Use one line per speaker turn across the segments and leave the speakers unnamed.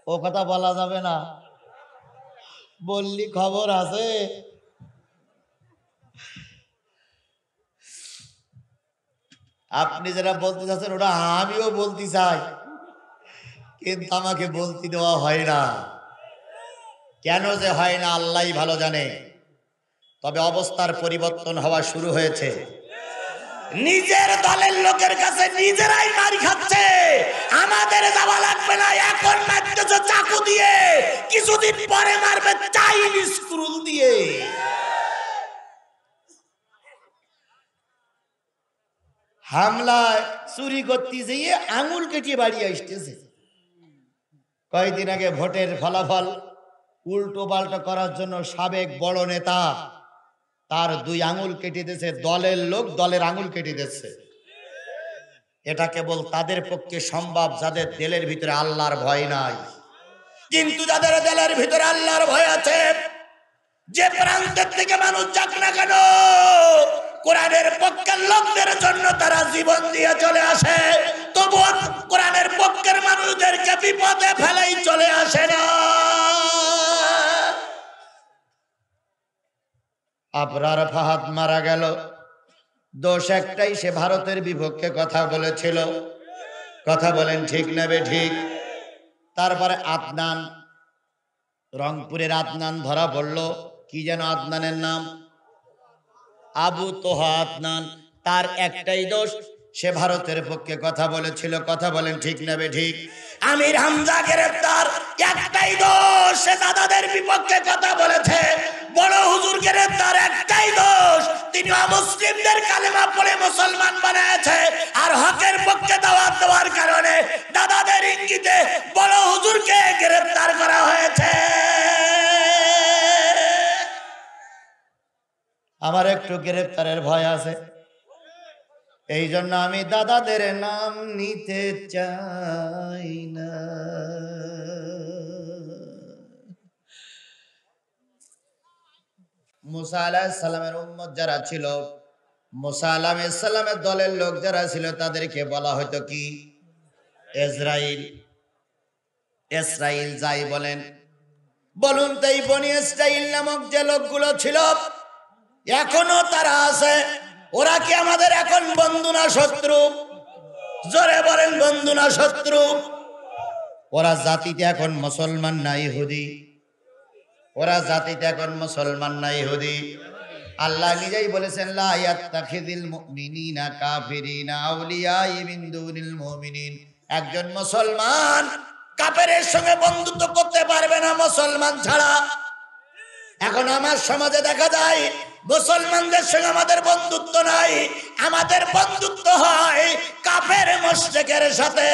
ও কথা বলা যাবে না, বললি খবর আছে। আপনি যেটা বলতে চাচ্ছেন ওটা আমিও বলতে চাই, কিন্তু আমাকে বলতে দেওয়া হয় না। কেন যে হয় না আল্লাহই ভালো জানে। তবে অবস্থার পরিবর্তন হওয়া শুরু হয়েছে। নিজের দলের লোকের কাছে নিজেরাই মার খাচ্ছে। আমাদের যাওয়া লাগবে না, এখন মারতেছে চাকু দিয়ে, কিছুদিন পরে মারবে চাইনিজ স্ক্রুল দিয়ে। হামলায় চুরি করতে যেয়ে আঙুল কেটে বাড়ি আসতেছে। কয়েকদিন আগে ভোটের ফলাফল উল্টো পাল্টা করার জন্য সাবেক বড় নেতা তার 2 আঙুল কেটে দিয়েছে। দলের লোক দলের আঙুল কেটে দিচ্ছে। এটা কেবল তাদের পক্ষে সম্ভব যাদের দিলের ভিতরে আল্লাহর ভয় নাই। কিন্তু যাদের দিলের ভিতরে আল্লাহর ভয় আছে, যে প্রান্তের থেকে মানুষ যাক না কেন, কোরআনের পক্ষের লোকদের জন্য তারা জীবন দিয়ে চলে আসে, তবু কোরআনের পক্ষের মানুষদেরকে বিপদে ফেলেই চলে আসে না। আবরার ফাহাদ মারা গেল, দোষ একটাই, সে ভারতের বিপক্ষে কথা বলেছিল। কথা বলেন ঠিক না বে ঠিক? তারপরে আদনান, রংপুরের আদনান ধরা পড়ল। কি যেন আদনানের নাম? আবু তোহা আদনান। তার একটাই দোষ, সে ভারতের পক্ষে কথা বলেছিল। কথা বলেন ঠিক না বে ঠিক? আমির হামজা গ্রেফতার, একটাই দোষ, সে দাদাদের বিপক্ষে কথা বলেছে। বড় হুজুর গ্রেফতার, একটাই দোষ, তিনি অমুসলিমদের কালেমা পড়ে মুসলমান বানায়েছে। আর হকের পক্ষে দাওয়াত দেওয়ার কারণে দাদাদের ইঙ্গিতে বড় হুজুরকে গ্রেফতার করা হয়েছে। আমার একটু গ্রেফতারের ভয় আছে, এই জন্য আমি দাদাদের নাম নিতে চাই না। মুসা আলাইহিস সালামের উম্মত যারা ছিল, মুসা আলাইহিস সালামের দলের লোক যারা ছিল, তাদেরকে বলা হতো কি? ইসরাইল। ইসরাইল যাই বলেন, বলুন তো এই বনি ইসরাইল নামক যে লোকগুলো ছিল, এখনো তারা আছে। ওরা কি আমাদের এখন বন্ধু না শত্রু? জোরে বলেন, বন্ধু না শত্রু? ওরা জাতিতে এখন মুসলমান না ইহুদি? ওরা জাতিতে এখন মুসলমান না ইহুদি? আল্লাহ নিজেই বলেছেন, লা ইয়াত্তাখিযুল মুমিনিনা কাফিরিনা আউলিয়া মিন দুনিল মুমিনিন। একজন মুসলমান কাফেরের সঙ্গে বন্ধুত্ব করতে পারবে না মুসলমান ছাড়া। এখন আমার সমাজে দেখা যায় মুসলমানদের সঙ্গে আমাদের বন্ধুত্ব নাই, আমাদের বন্ধুত্ব হয় কাফের মুশরিকের সাথে।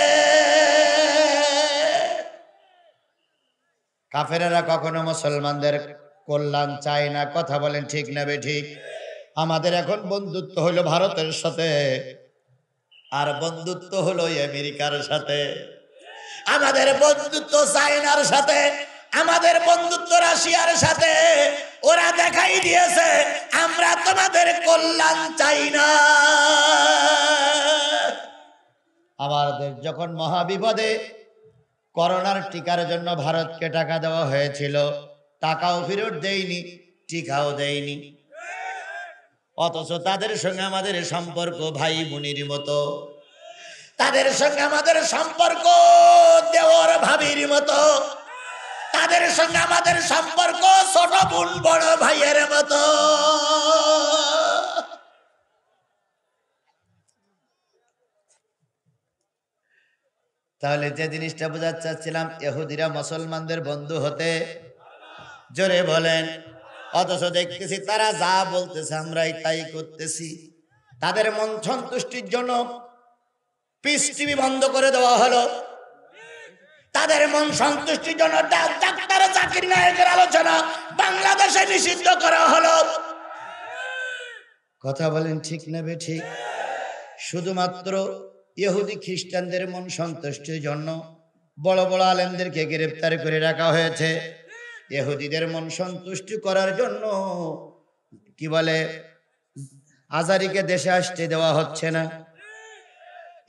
কাফেরেরা কখনো মুসলমানদের কল্যাণ চায় না। কথা বলেন ঠিক না বে ঠিক? আমাদের এখন বন্ধুত্ব হলো ভারতের সাথে, আর বন্ধুত্ব হলো আমেরিকার সাথে। আমাদের বন্ধুত্ব চায়নার সাথে, আমাদের বন্ধুত্ব রাশিয়ার সাথে। ওরা দেখাই দিয়েছে আমরা তোমাদের কল্যাণ চাই না। আমাদের যখন মহাবিপদে করোনার টিকার জন্য ভারতকে টাকা দেওয়া হয়েছিল, টাকাও ফেরত দেয়নি, টিকাও দেয়নি। অথচ তাদের সঙ্গে আমাদের সম্পর্ক ভাই বোনের মতো, তাদের সঙ্গে আমাদের সম্পর্ক দেওর ভাবির মতো, তাদের সঙ্গে আমাদের সম্পর্ক ছোট বোন বড় ভাইয়ের মতো। তাহলে যে জিনিসটা বোঝাতে চাচ্ছিলাম, ইহুদিরা মুসলমানদের বন্ধু হতে, জোরে বলেন, অথচ দেখতেছি তারা যা বলতেছে আমরাই তাই করতেছি। তাদের মন সন্তুষ্টির জন্য পিস টিভি বন্ধ করে দেওয়া হলো, তাদের মন সন্তুষ্টির জন্য ডাক্তার জাকির নায়েকের আলোচনা বাংলাদেশে নিষিদ্ধ করা হলো। কথা বলেন ঠিক না বে ঠিক? শুধুমাত্র ইহুদি খ্রিস্টানদের মন সন্তুষ্টির জন্য বড় বড় আলেমদেরকে গ্রেফতার করে রাখা হয়েছে। ইহুদিদের মন সন্তুষ্টি করার জন্য কি বলে আজারিকে দেশে আসতে দেওয়া হচ্ছে না।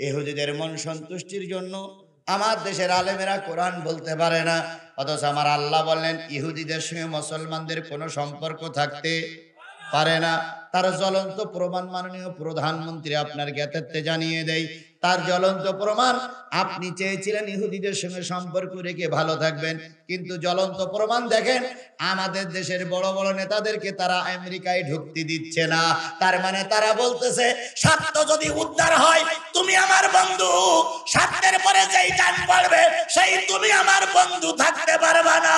ইহুদিদের মন সন্তুষ্টির জন্য আমার দেশের আলেমেরা কোরআন বলতে পারে না, অথচ আমার আল্লাহ বললেন ইহুদিদের সঙ্গে মুসলমানদের কোনো সম্পর্ক থাকতে পারে না। তার জ্বলন্ত প্রমাণ মাননীয় প্রধানমন্ত্রী আপনার জ্ঞাতার্থে জানিয়ে দেয়। তার জ্বলন্ত প্রমাণ, আপনি চেয়েছিলেন ইহুদিদের সঙ্গে সম্পর্ক রেখে ভালো থাকবেন, কিন্তু জ্বলন্ত প্রমাণ দেখেন, আমাদের দেশের বড় বড় নেতাদেরকে তারা আমেরিকায় ঢুকতে দিচ্ছে না। তার মানে তারা বলতেছে স্বার্থ যদি উদ্ধার হয় তুমি আমার বন্ধু, স্বার্থের পরে যেই টান পড়বে সেই তুমি আমার বন্ধু থাকতে পারবে না।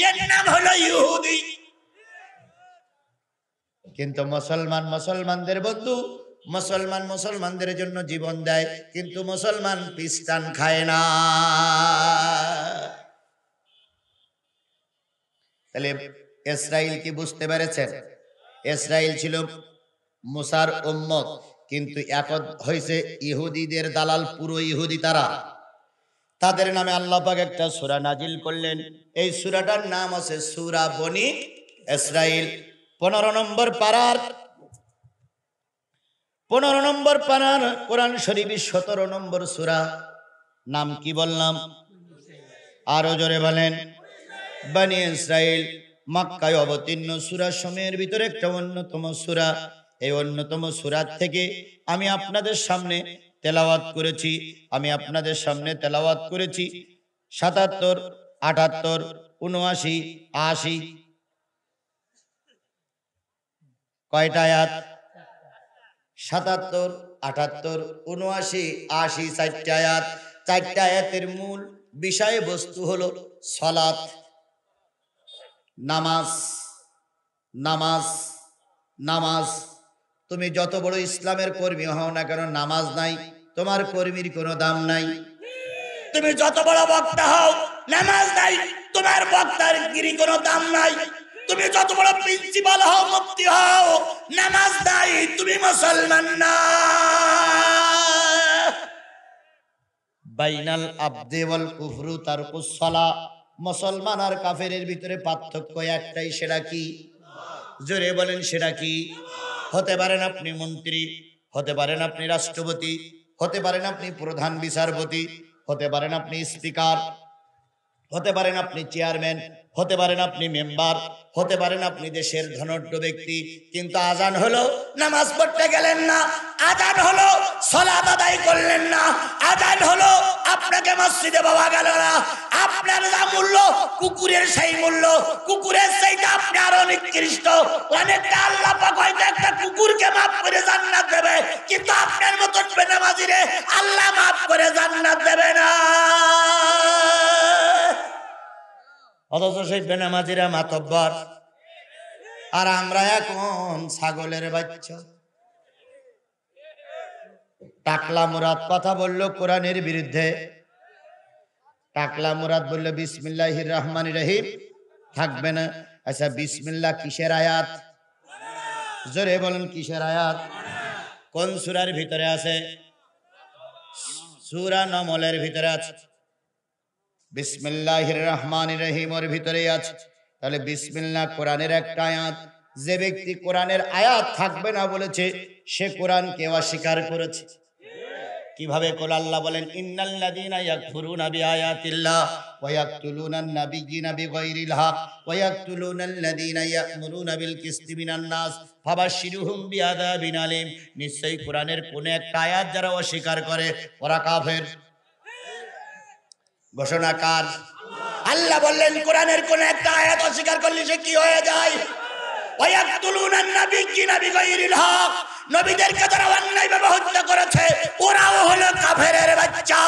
এর নাম হলো ইহুদি। কিন্তু মুসলমান মুসলমানদের বন্ধু, মুসলমান মুসলমানদের জন্য জীবন দেয়, কিন্তু মুসলমান পিস্তান খায় না। তাহলে ইসরাইল কি বুঝতে পেরেছেন? ইসরাইল ছিল মুসার উম্মত, কিন্তু এখন হয়েছে ইহুদিদের দালাল, পুরো ইহুদি তারা। তাদের নামে আল্লাহ পাক একটা সূরা নাজিল করলেন। এই সূরাটার নাম আছে সূরা বনি ইসরাইল। 15 নম্বর পারার কোরআন শরীফের 17 নম্বর সূরা। নাম কি বললাম? আরো জোরে বলেন। বনি ইসরাইল মক্কায় অবতীর্ণ সূরা সময়ের ভিতরে একটা অন্যতম সূরা। এই অন্যতম সূরা থেকে আমি আপনাদের সামনে তেলাওয়াত করেছি। 77, 78, 79, 80 কয়টা আয়াত? 77, 78, 79, 80 চারটা আয়াত। চারটা আয়াতের মূল বিষয়বস্তু হলো সালাত, নামাজ। নামাজ নামাজ। তুমি যত বড় ইসলামের কর্মী হও না কেন, নামাজ নাই, তোমার কর্মীর কোনো দাম নাই। তুমি যত বড় বক্তা হও, নামাজ নাই, তোমার বক্তার গিরি কোনো দাম নাই। তুমি যত বড় প্রিন্সিপাল হও, মুফতি হও, নামাজ নাই, তুমি মুসলমান না। বাইনাল আবদি ওয়াল কুফরু তারকুস সালাহ। মুসলমান আর কাফেরের ভিতরে পার্থক্য একটাই, সেটা কি? জোরে বলেন, সেটা কি? হতে পারেন আপনি মন্ত্রী, হতে পারেন আপনি রাষ্ট্রপতি, হতে পারেন আপনি প্রধান বিচারপতি, হতে পারেন আপনি স্পিকার, হতে পারেন আপনি চেয়ারম্যান, হতে পারেন আপনি মেম্বার, হতে পারেন আপনি দেশের ধনাঢ্য ব্যক্তি, কিন্তু আজান হলো নামাজ পড়তে গেলেন না, আজান হলো সালাত আদায় করলেন না, আজান হলো আপনাকে মসজিদে পাওয়া গেল না, আপনার যা মূল্য কুকুরের সেই মূল্য, কুকুরের সেইটা আপনি আরো নিকৃষ্ট। অনেকটা আল্লাহ পাক হয়তো একটা কুকুরকে মাফ করে জান্নাত দেবে, কিন্তু আপনার মতন বেনামাজিরে আল্লাহ মাফ করে জান্নাত দেবে না। অথচ সেই বেনামাজিরা মাতব্বর, আর আমরা এখন ছাগলের বাচ্চা। টাকলা মুরাদ কথা বলল কোরআনের বিরুদ্ধে। টাকলা মুরাদ বলল বিসমিল্লাহির রহমানির রহিম থাকবে না। আচ্ছা, বিসমিল্লাহ কিসের আয়াত? জোরে বলেন, কিসের আয়াত? কোন সূরার ভিতরে আছে? সূরা নমলের ভিতরে আছে। বিসমিল্লাহির রহমানির রহিমের ভিতরে আছে। তাহলে বিসমিল্লাহ কোরআনের একটা আয়াত। যে ব্যক্তি কোরআনের আয়াত থাকবে না বলেছে, সে কোরআনকে অস্বীকার করেছে। কিভাবে করে? আল্লাহ বলেন ইন্নাল্লাযীনা ইয়াকফুরুনা বিআয়াতিল্লাহ ওয়া ইয়াকতুলুনান নাবিয়্যিনা বিগাইরিল হক ওয়া ইয়াকতুলুনাল্লাযীনা ইয়া'মুরুনা বিল কিসতি মিনান নাস ফাবাশশিরহুম বিআযাবিন আলীম। নিশ্চয়ই কোরআনের কোন একটা আয়াত যারা অস্বীকার করে ওরা কাফের। ঘোষণাকার আল্লাহ বললেন কোরআনের কোন একটা আয়াত অস্বীকার করলে সে কি হয়ে যায়? ওয়া ইয়াকতুলুনান নাবিয়্যিনা বিগাইরিল হক। নবীদেরকে যারা অন্যায়ভাবে হত্যা করেছে ওরাও হলো কাফেরের বাচ্চা।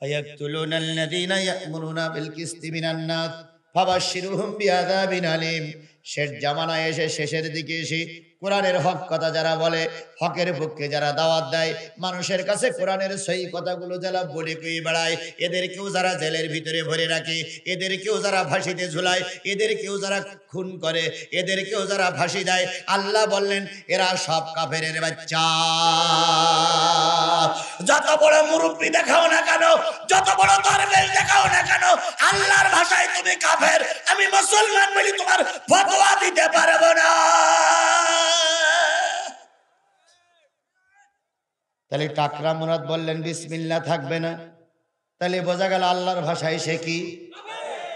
ইয়াকতুলুনাল্লাযীনা ইয়া'মুরুনা বিল কিসতি মিনান নাস ফাবাশশিরহুম বিআযাবিন আলীম। শেষ জামানায় এসে, শেষের দিকে এসে কোরআনের হক কথা যারা বলে, হকের পক্ষে যারা দাওয়াত দেয়, মানুষের কাছে কোরআনের সহি কথাগুলো যারা বলে কয়ে বেড়ায়, এদেরকেও যারা জেলের ভিতরে ভরে রাখে, এদেরকেও যারা ফাঁসিতে ঝুলায়, এদেরকেও যারা খুন করে, এদেরকেও যারা ফাঁসি দেয়, আল্লাহ বললেন এরা সব কাফেরের বাচ্চা। যত বড় মুরব্বি দেখাও না কেন, যত বড় দরবেশ দেখাও না কেন, আল্লাহর ভাষায় তুমি কাফের। আমি মুসলমান বলি তোমার ফতোয়া দিতে পারবো না। তাহলে টাকরা মুরাদ বললেন বিসমিল্লাহ থাকবে না, তাহলে বোঝা গেল আল্লাহর ভাষায় সে কি?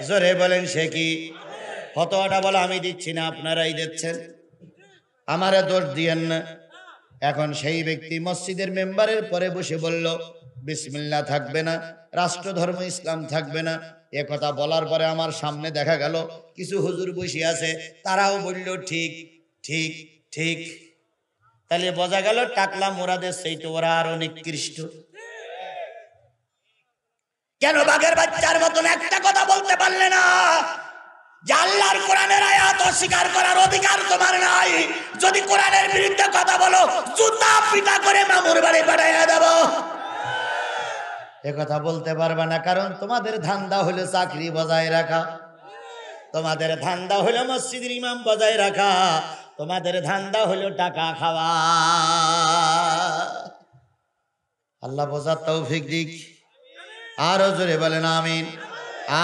জোরে বলেন সে কি? ফতোয়াটা বলে আমি দিচ্ছি না, আপনারাই দিচ্ছেন, আমারে দোষ দিয়েন না। এখন সেই ব্যক্তি মসজিদের মেম্বারের পরে বসে বলল বিসমিল্লাহ থাকবে না, রাষ্ট্র ধর্ম ইসলাম থাকবে না। এ কথা বলার পরে আমার সামনে দেখা গেল কিছু হুজুর বসে আছে, তারাও বলল ঠিক ঠিক ঠিক। তাহলে বোঝা গেল টাকলা মুরাদের সেই তো ওরা আরো নিকৃষ্ট। কেন বাঘের বাচ্চার মতন একটা কথা বলতে পারলে না যে আল্লাহর কোরআনের আয়াত অস্বীকার করার অধিকার তোমার নাই? যদি কোরআনের বিরুদ্ধে কথা বলো জুতা পিটা করে মামুর বাড়ি পাঠাইয়া দেব। এ কথা বলতে পারবে না, কারণ তোমাদের ধান্দা হলো চাকরি বজায় রাখা, তোমাদের ধান্দা হলো মসজিদের ইমাম বজায় রাখা, তোমাদের ধান্দা হলো টাকা খাওয়া। আল্লাহ বোঝার তৌফিক দিক। আরো জোরে বলেন আমিন,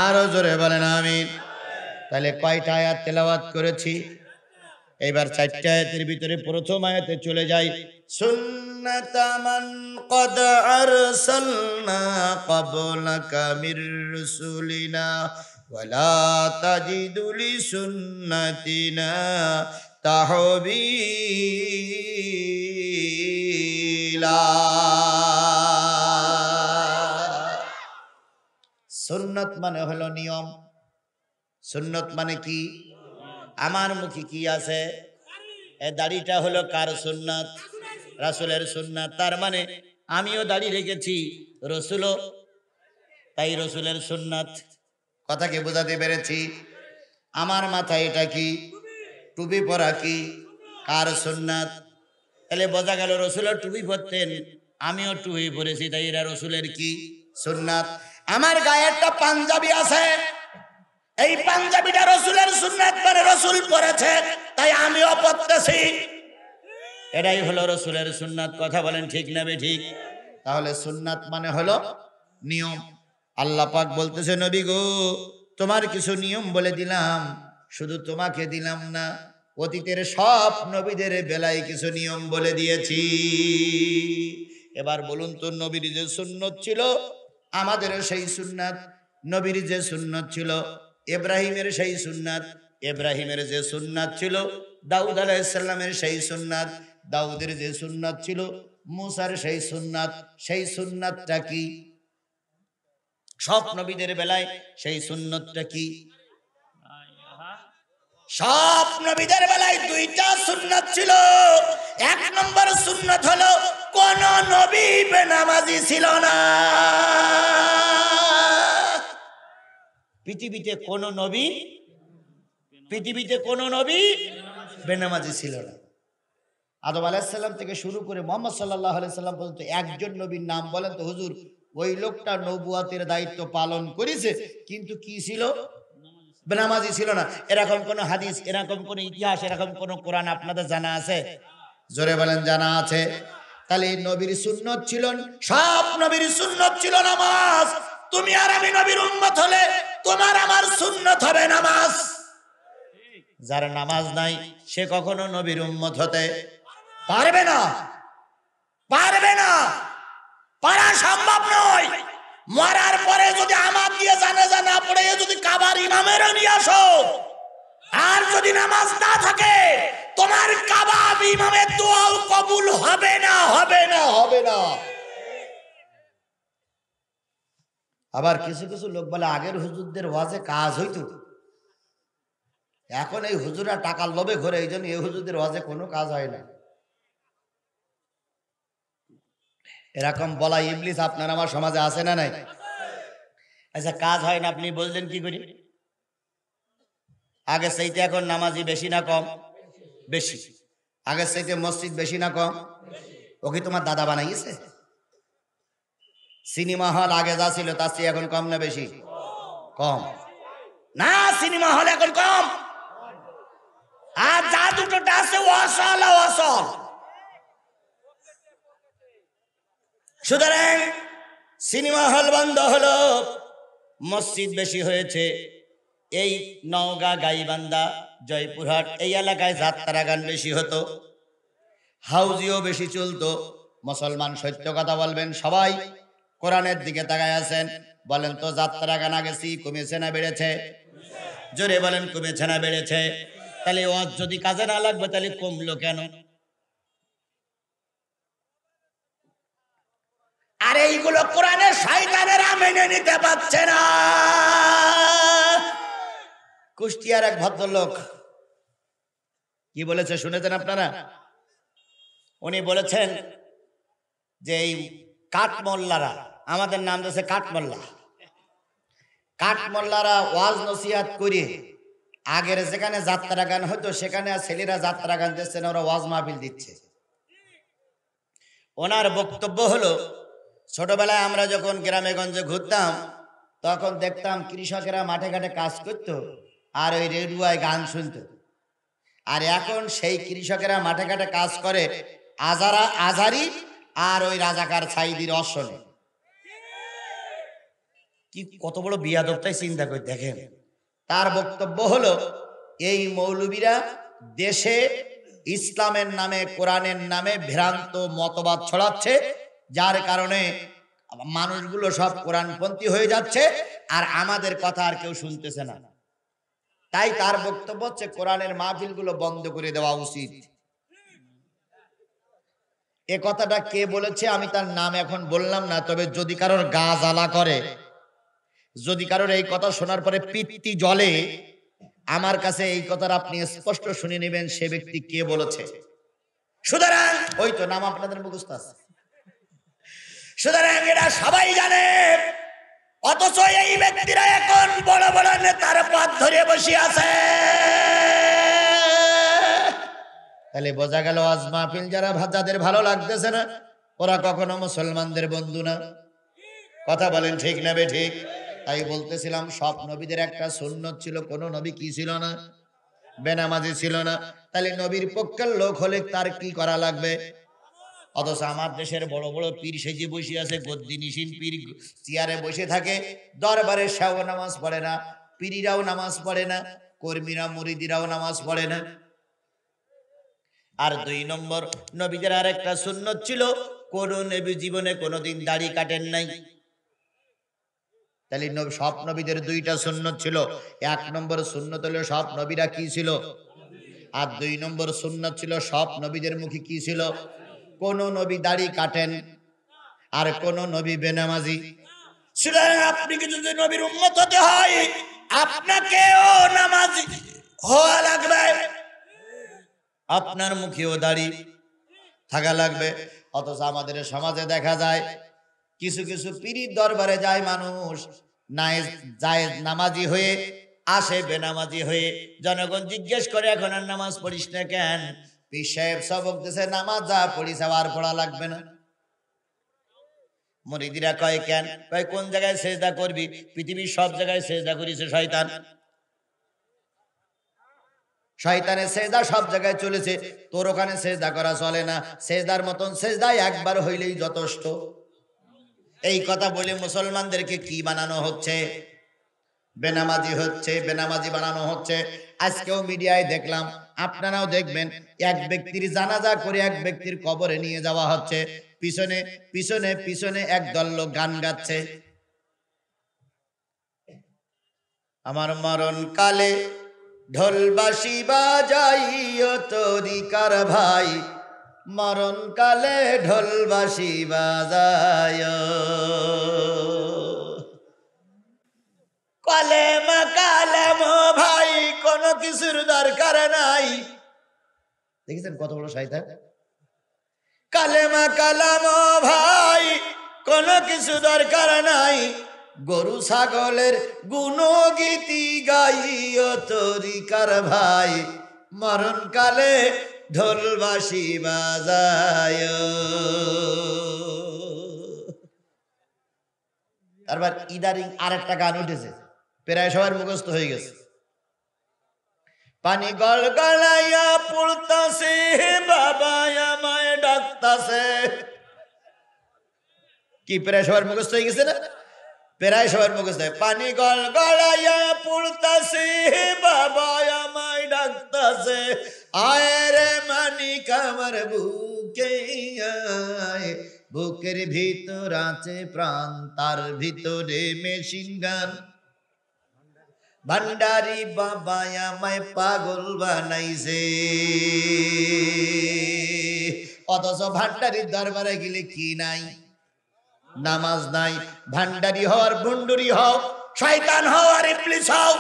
আরো জোরে বলেন আমিন। তাহলে কয়টা আয়াত তেলাওয়াত করেছি? এবার 4টা আয়াতের ভিতরে প্রথম আয়াতে চলে যাই। সুন্নাতামান ক্বাদ আরসালনা ক্বাবলাকা মির রাসূলিনা ওয়ালা তাজিদু লিসুন্নাতিনা তাহবিলা। সুন্নাত মানে হলো নিয়ম। সুন্নত মানে কি? আমার মুখে কি আছে? এ দাড়িটা হলো কার সুন্নাত? রাসূলের সুন্নাত। তার মানে আমিও দাড়ি রেখেছি, রাসূলও তাই রাসূলের সুন্নাত। কথা কি বোঝাতে পেরেছি? আমার মাথায় এটা কি? টুপি পরা কি? কার সুন্নাত? তাহলে বোঝা গেল রাসূলও টুপি পরতেন, আমিও টুপি পরেছি, তাই এরা রাসূলের কি? সুন্নাত। আমার গায়ে একটা পাঞ্জাবি আছে, এই পাঞ্জাবিটা রাসূলের সুন্নাত, মানে রাসূল পরেছে তাই আমিও পরতেছি, এটাই হলো রাসূলের সুন্নাত। কথা বলেন ঠিক না বেঠিক? তাহলে সুন্নাত মানে হলো নিয়ম। আল্লাহ পাক বলতেছে নবী গো তোমার কিছু নিয়ম বলে দিলাম, শুধু তোমাকে দিলাম না, অতীতের সব নবীদের বেলায় কিছু নিয়ম বলে দিয়েছি। এবার বলুন তো, নবীর যে সুন্নাত ছিল আমাদেরও সেই সুন্নাত, নবীর যে সুন্নাত ছিল ইব্রাহিমের সেই সুন্নাত, ইব্রাহিমের যে সুন্নাত ছিল দাউদ আলাইহিস সালামের সেই সুন্নাত, দাউদের যে সুন্নাত ছিল মুসার সেই সুন্নাত। সেই সুন্নাতটা কি? সব নবীদের বেলায় সেই সুন্নাতটা কি? সব নবীদের বেলায় 2টা সুন্নাত ছিল। 1 নম্বর সুন্নাত হলো কোন নবী বেনামাজি ছিল না। পৃথিবীতে কোন নবী বেনামাজি ছিল না। আদম আলাইহিস সালাম থেকে শুরু করে মুহাম্মদ সাল্লাল্লাহু আলাইহি সাল্লাম পর্যন্ত একজন নবীর নাম বলেন তো হুজুর ওই লোকটা নবুয়তের দায়িত্ব পালন করেছে, কিন্তু কি ছিল? বেনামাজি ছিল না। এরকম কোন হাদিস, এরকম কোন ইতিহাস, এরকম কোন কোরআন আপনাদের জানা আছে? জোরে বলেন জানা আছে। তাহলে নবীর সুন্নাত ছিল, সব নবীর সুন্নাত ছিল নামাজ। তুমি আর আমি নবীর উম্মত হলে তোমার আমার সুন্নাত হবে নামাজ। যার নামাজ নাই সে কখনো নবীর উম্মত হতে পারবে না, পারবে না, পারা সম্ভব নয়। মরার পরে যদি আমার দিয়ে জানাজা না পড়ে যদি কাবার ইমামেরও নিয়ে আসো, আর যদি নামাজ না থাকে তোমার কাবার ইমামের দোয়াও কবুল হবে না, হবে না, হবে না। আবার কিছু কিছু লোক বলে আগের হুজুরদের ওয়াজে কাজ হইতো, এখন এই হুজুরা টাকার লোভে ঘরে, এই জন্য এই হুজুরদের ওয়াজে কোনো কাজ হয় না। এরকম বলা ইবলিস আপনার আমার সমাজে আছে না নাই? আচ্ছা কাজ হয় না আপনি বললেন কি করি? আগে চাইতে এখন নামাজি বেশি না কম? বেশি। আগের চাইতে মসজিদ বেশি না কম? ও কি তোমার দাদা বানাইছে? সিনেমা হল আগে যা ছিল তার চেয়ে এখন কম না বেশি? কম না, সিনেমা হল এখন কম। আর যা দুটোটা আছে অসল অসল। সুতরাং সিনেমা হল বন্ধ হলো, মসজিদ বেশি হয়েছে। এই নওগাঁ, গাইবান্ধা, জয়পুরহাট এই এলাকায় যাত্রা গান বেশি হতো, হাউজিও বেশি চলতো, মুসলমান সত্য কথা বলবেন। সবাই কোরআনের দিকে তাকায় আছেন। বলেন তো যাত্রা গানা গেছি কমেছে না বেড়েছে? জোরে বলেন কমেছে না বেড়েছে? তাহলে ওয়াজ যদি কাজে না লাগবে তাহলে কমলো কেন? আর এইগুলো কোরআনের শয়তানেরা মেনে নিতে পারছে না। কুষ্টিয়ার এক ভদ্রলোক কি বলেছে শুনেছেন আপনারা? উনি বলেছেন যে এই কাঠমোল্লারা, আমাদের নাম দিয়েছে কাঠমোল্লা, কাঠমোল্লারা ওয়াজ নসিহত করে আগের যেখানে যাত্রা গান হতো সেখানে ছেলেরা যাত্রা গান দিচ্ছে না, ওরা ওয়াজ মাহফিল দিচ্ছে। ওনার বক্তব্য হলো, ছোটবেলায় আমরা যখন গ্রামে গঞ্জে ঘুরতাম তখন দেখতাম কৃষকেরা মাঠে ঘাটে কাজ করত আর ওই রেডিওয় গান শুনত। আর এখন সেই কৃষকেরা মাঠে ঘাটে কাজ করে আজারি আর ওই রাজাকার সাইদির অসনে। কি কত বড় বিয়াদবটাই চিন্তা করে দেখেন। তার বক্তব্য হলো, এই মৌলবীরা দেশে ইসলামের নামে কোরআনের নামে ভ্রান্ত মতবাদ ছড়াচ্ছে, যার কারণে মানুষগুলো সব কোরআনপন্থী হয়ে যাচ্ছে আর আমাদের কথা আর কেউ শুনতেছে না। তাই তার বক্তব্য হচ্ছে কোরআনের মাহফিলগুলো বন্ধ করে দেওয়া উচিত। এ কথাটা কে বলেছে আমি তার নাম এখন বললাম না, তবে যদি কারোর গা জ্বালা করে, যদি কারোর এই কথা শোনার পরে পিত্তি জ্বলে, আমার কাছে এই কথাটা আপনি স্পষ্ট শুনে নেবেন সে ব্যক্তি কে বলেছে। সুতরাং ওই তো নাম আপনাদের মুখস্থ আছে, সুতরাং এরা সবাই জানে। অথচ এই ব্যক্তিরা এখন বড় বড় নেতার পথ ধরে বসে আছে। তাহলে বোঝা গেল আজ মাহফিল যাদের ভালো লাগতেছে না ওরা কখনো মুসলমানদের বন্ধু না। কথা বলেন ঠিক না বে ঠিক? তাই বলতেছিলাম সব নবীদের একটা সুন্নত ছিল, কোন নবী কি ছিল না? বেনামাজি ছিল না। তাহলে নবীর পক্ষের লোক হলে তার কি করা লাগবে? অথচ আমার দেশের বড় বড় পীর সেজে বসে আছে, গদ্দিনিসীন পীর চেয়ারে বসে থাকে, দরবারে সেও নামাজ পড়ে না, পীরিরাও নামাজ পড়ে না, কর্মীরা মুরিদিরাও নামাজ পড়ে না। আর 2 নম্বর, নবীদের আর একটা সুন্নত ছিল, কোন নবী জীবনে কোনোদিন দাড়ি কাটেন নাই। তাহলে সব নবীদের 2টা সুন্নত ছিল। 1 নম্বর সুন্নত হলো সব নবীরা কি ছিল, আর 2 নম্বর সুন্নত ছিল সব নবীদের মুখে কি ছিল, কোন নবী দাড়ি কাটেন আর কোন নবী বেনামাজি। সুতরাং আপনি কি যদি নবীর উম্মত হতে হয় আপনাকেও নামাজি হওয়া লাগবে, আপনার মুখেও দাড়ি থাকা লাগবে। অথচ আমাদের সমাজে দেখা যায় কিছু কিছু পীরের দরবারে যায় মানুষ, যায় নামাজি হয়ে আসে বেনামাজি হয়ে। জনগণ জিজ্ঞেস করে এখন আর নামাজ পড়িস না কেন? পীর সাহেব সবক দিয়েছে নামাজ যা পড়িস আর পড়া লাগবে না। মুরিদিরা কয় কেন? কয় কোন জায়গায় সেজদা করবি? পৃথিবীর সব জায়গায় সেজদা করেছে শয়তান, শয়তানের সেজদা সব জায়গায় চলেছে, তোর ওখানে সেজদা করা চলে না, সেজদার মতন সেজদা একবার হইলেই যথেষ্ট। এই কথা বলে মুসলমানদেরকে কি বানানো হচ্ছে? বেনামাজি হচ্ছে, বেনামাজি বানানো হচ্ছে। আজকেও মিডিয়ায় দেখলাম, আপনারাও দেখবেন, এক ব্যক্তির জানাজা করে এক ব্যক্তির কবরে নিয়ে যাওয়া হচ্ছে, পিছনে পিছনে পিছনে একদল লোক গান গাচ্ছে, আমার মরণ কালে ঢোল বাঁশি বাজাইও তরিকার ভাই, মরণ কালে ঢোল বাঁশি বাজায়, কালেমা কালেম ভাই কোনো কিছুর দরকার নাই। দেখেছেন কত বড় শয়তান? কালেমা কালাম ভাই কোনো কিছু দরকার নাই, গরু ছাগলের গুণগীতি গাইও তরিকার ভাই, মরণ কালে ঢোল বাঁশি বাজায়। তারপর ইদারিং আরেকটা গান উঠেছে, প্রায় সবার মুখস্থ হয়ে গেছে, পানি গল গলাইয়া পড়তাছে বাবা আমায় ডাকতাছে। কি প্রায় সবার মুখস্থ হয়ে গেছে না? প্রায় সবার মুখে যায় পানি গল গড়াইয়া পড়তাছে বাবা আমায় ডাকতাছে আয় রে মানিক আমার বুকে আয় বুকের ভিতর আছে প্রাণ তার ভিতরে মেশিন গান ভান্ডারি বাবা আমায় পাগল বানাইছে অথচ ভান্ডারির দরবারে গেলে কি নাই নামাজ নাই ভান্ডারি হওয়ার ভণ্ডুরি হও শয়তান হও আর ইবলিস হও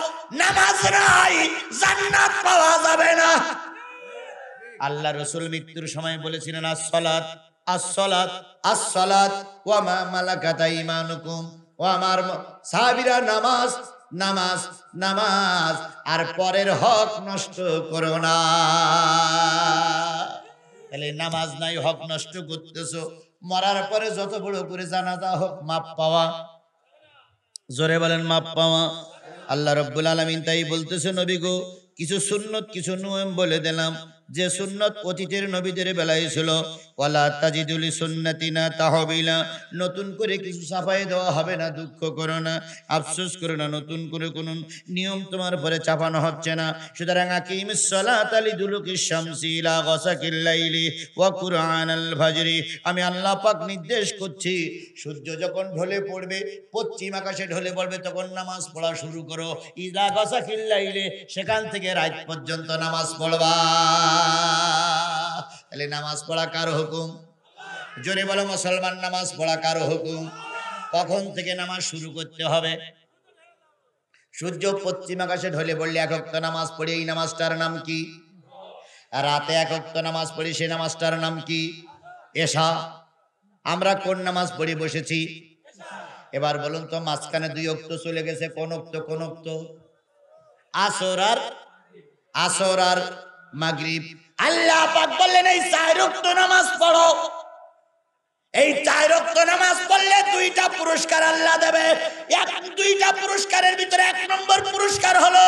নামাজ নাই জান্নাত পাওয়া যাবে না আল্লাহ রাসূল মৃত্যুর সময় বলেছিলেন আসসালাত আসসালাত আসসালাত ওয়া মা মালাকাত আইমানুকুম ও আমার সাহাবীরা নামাজ নামাজ নামাজ আর পরের হক নষ্ট করো না তাহলে নামাজ নাই হক নষ্ট করতেছো মরার পরে যত বড় করে জানাজা হোক মাপ পাওয়া জোরে বলেন মাপ পাওয়া আল্লাহ রাব্বুল আলামিন তাই বলতেছে নবী গো কিছু সুন্নত কিছু নিয়ম বলে দিলাম যে সুন্নত অতীতের নবীদের বেলায় ছিল ওয়ালা তাজিদুল সুন্নাতিনা তাহবিলা নতুন করে কিছু ছাপাই দেওয়া হবে না দুঃখ করো না আফসোস করো না নতুন করে কোন নিয়ম তোমার পরে চাপানো হচ্ছে না সুতরাং আকিমিস সালাতা লিদুলুকিশ শামসি ইলা গাসাকিল লাইলি ওয়া কুরআনাল ফাজরি আমি আল্লাহ পাক নির্দেশ করছি সূর্য যখন ঢলে পড়বে পশ্চিম আকাশে ঢলে পড়বে তখন নামাজ পড়া শুরু করো ইলা গাসাকিল লাইলি সেখান থেকে রাত পর্যন্ত নামাজ পড়বা তাহলে নামাজ পড়া কার হুকুম জোরে বলো মুসলমান নামাজ পড়া কার হুকুম কখন থেকে নামাজ শুরু করতে হবে সূর্য পশ্চিম আকাশে ঢলে পড়লে এক ওয়াক্ত নামাজ পড়ি এই নামাজটার নাম কি আর রাতে এক ওয়াক্ত নামাজ পড়ি সেই নামাজটার নাম কি এশা আমরা কোন নামাজ পড়ি বসেছি এবার বলুন তো মাঝখানে দুই ওয়াক্ত চলে গেছে কোন ওয়াক্ত আসর আর মাগরিব আল্লাহ পাক বললেন এই চার ওয়াক্ত নামাজ পড়ো এই চার ওয়াক্ত নামাজ পড়লে দুইটা পুরস্কার আল্লাহ দেবে দুইটা পুরস্কারের ভিতরে এক নম্বর পুরস্কার হলো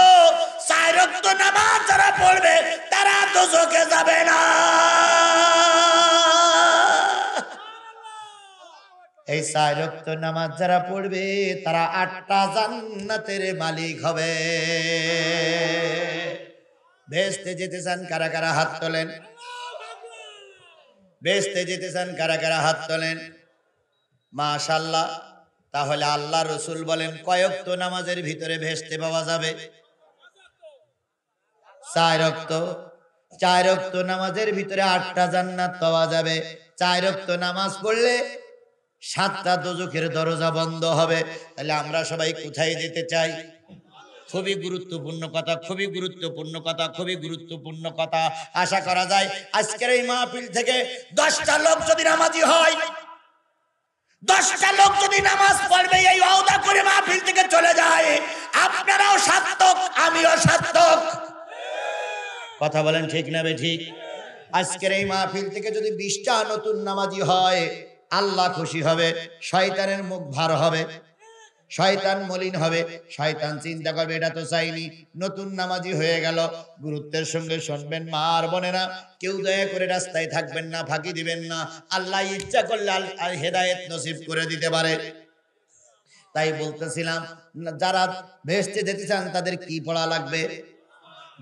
চার ওয়াক্ত নামাজ যারা পড়বে তারা দোজখে যাবে না এই চার ওয়াক্ত নামাজ যারা পড়বে তারা 8টা জান্নাতের মালিক হবে বেহেশতে যেতে চান কারা কারা হাত তোলেন বেহেশতে যেতে চান কারা কারা হাত তোলেন মাশাআল্লাহ তাহলে আল্লাহ রাসূল বলেন কয় ওয়াক্ত নামাজের ভিতরে বেহেশতে পাওয়া যাবে চার ওয়াক্ত নামাজের ভিতরে 8টা জান্নাত পাওয়া যাবে চার ওয়াক্ত নামাজ পড়লে 7টা দোজখের দরজা বন্ধ হবে তাহলে আমরা সবাই কোথায় যেতে চাই খুবই গুরুত্বপূর্ণ কথা আশা করা যায় আজকের এই মাহফিল থেকে 10টা লোক যদি নামাজি হয় 10টা লোক যদি নামাজ পড়বে এই ওয়াদা করে মাহফিল থেকে চলে যায় আপনারাও সার্থক আমিও সার্থক কথা বলেন ঠিক না ঠিক আজকের এই মাহফিল থেকে যদি 20টা নতুন নামাজি হয় আল্লাহ খুশি হবে শয়তানের মুখ ভার হবে শয়তান মলিন হবে শয়তান চিন্তা করবে এটা তো চাইনি নতুন নামাজি হয়ে গেল গুরুত্বের সঙ্গে শুনবেন মা আর বোনেরা কেউ দয়া করে রাস্তায় থাকবেন না ফাঁকি দিবেন না আল্লাহ ইচ্ছা করলে হেদায়েত নসিব করে দিতে পারে তাই বলতেছিলাম যারা বেহেশতে যেতে চান তাদের কি পড়া লাগবে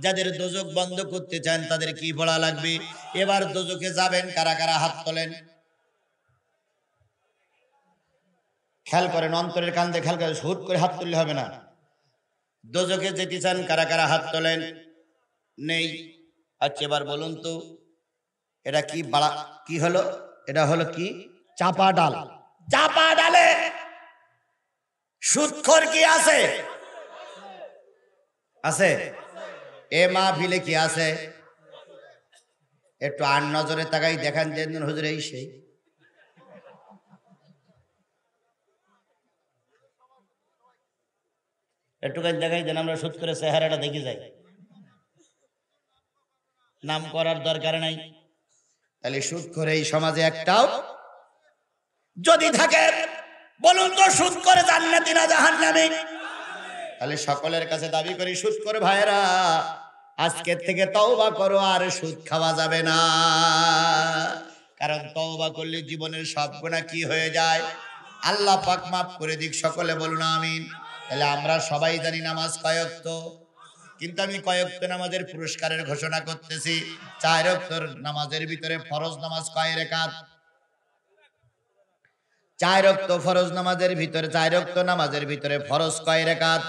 যাদের দোজখ বন্ধ করতে চান তাদের কি পড়া লাগবে এবার দোজখে যাবেন কারা কারা হাত তোলেন খেয়াল করেন অন্তরের কান্দে খেয়াল করে হুট করে হাত তুললে হবে না দোজখে যেতে চান কারা কারা হাত তোলেন নেই আচ্ছা এবার বলুন তো এটা কি বাড়া কি হলো এটা হলো কি চাপা ডালে সুদখোর কি আছে এ মাহফিলে কি আছে একটু আর নজরে তাকাই দেখেন যে হুজুর এই সেই একটুখানি দেখাই দেন আমরা সুদ করে চেহারাটা দেখে যাই নাম করার দরকার নাই তাহলে সুদ করে এই সমাজে একটাও যদি থাকে বলুন তো সুদ করে জান্নাতি না জাহান্নামী তাহলে সকলের কাছে দাবি করি সুদ করে ভাইরা আজকের থেকে তওবা করো আর সুদ খাওয়া যাবে না কারণ তওবা করলে জীবনের সব গুনাহ কি হয়ে যায় আল্লাহ পাক মাফ করে দিক, সকলে বলুন আমিন। তাহলে আমরা সবাই জানি নামাজ কয় ওয়াক্ত, কিন্তু আমি কয় ওয়াক্ত নামাজের পুরস্কারের ঘোষণা করতেছি। 4 ওয়াক্ত নামাজের ভিতরে ফরজ নামাজ কয় রাকাত? 4 ওয়াক্ত ফরজ নামাজের ভিতরে 4 ওয়াক্ত নামাজের ভিতরে ফরজ কয় রাকাত?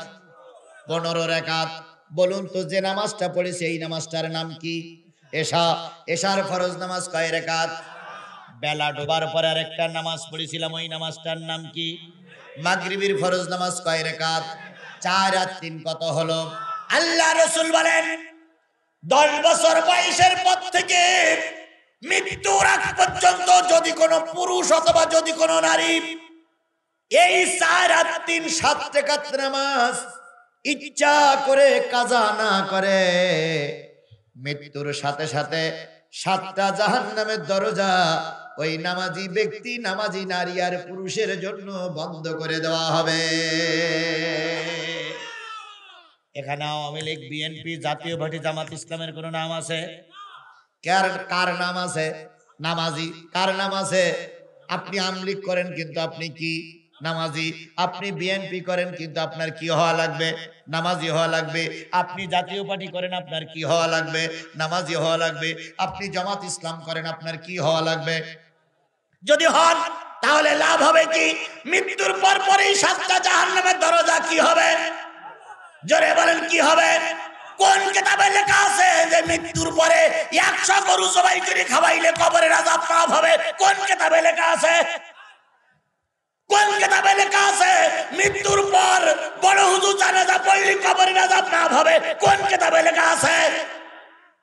15 রাকাত। বলুন তো যে নামাজটা পড়েছি এই নামাজটার নাম কি? এশা। এশার ফরজ নামাজ কয় রাকাত? বেলা ডোবার পরে আরেকটা নামাজ পড়েছিলাম, ওই নামাজটার নাম কি? মাগরিবের ফরজ নামাজ কয় রাকাত? 4 আর 3 কত হলো? আল্লাহ রাসূল বলেন 10 বছর বয়সের পর থেকে মৃত্যুর আগ পর্যন্ত যদি কোনো পুরুষ অথবা যদি কোনো নারী এই 4 আর 3 7 রাকাত নামাজ ইচ্ছা করে কাজা না করে, মৃত্যুর সাথে সাথে 7টা জাহান্নামের দরজা ওই নামাজি ব্যক্তি, নামাজি নারী আর পুরুষের জন্য বন্ধ করে দেওয়া হবে। এখানে আওয়ামী লীগ, বিএনপি, জাতীয় পার্টি, জামাত ইসলামের কোন নাম আছে? কার নাম আছে? নামাজি। কার নাম আছে? আপনি আওয়ামী লীগ করেন কিন্তু আপনি কি? নামাজি। আপনি বিএনপি করেন কিন্তু আপনার কি হওয়া লাগবে? নামাজি হওয়া লাগবে। আপনি জাতীয় পার্টি করেন আপনার কি হওয়া লাগবে? নামাজি হওয়া লাগবে। আপনি জামাত ইসলাম করেন আপনার কি হওয়া লাগবে? যদি হন তাহলে লাভ হবে কি? মৃত্যুর পর পরই 7টা জাহান্নামের দরজা কি হবে? জোরে বলেন কি হবে? কোন কিতাবে লেখা আছে যে মৃত্যুর পরে 100 গরু জবাই করে খাওয়াইলে কবরের আযাব মাফ হবে? কোন কিতাবে লেখা আছে? কোন কিতাবে লেখা আছে মৃত্যুর পর বড় হুজুর জানাজা পড়লে কবরের আযাব মাফ হবে? কোন কিতাবে লেখা আছে?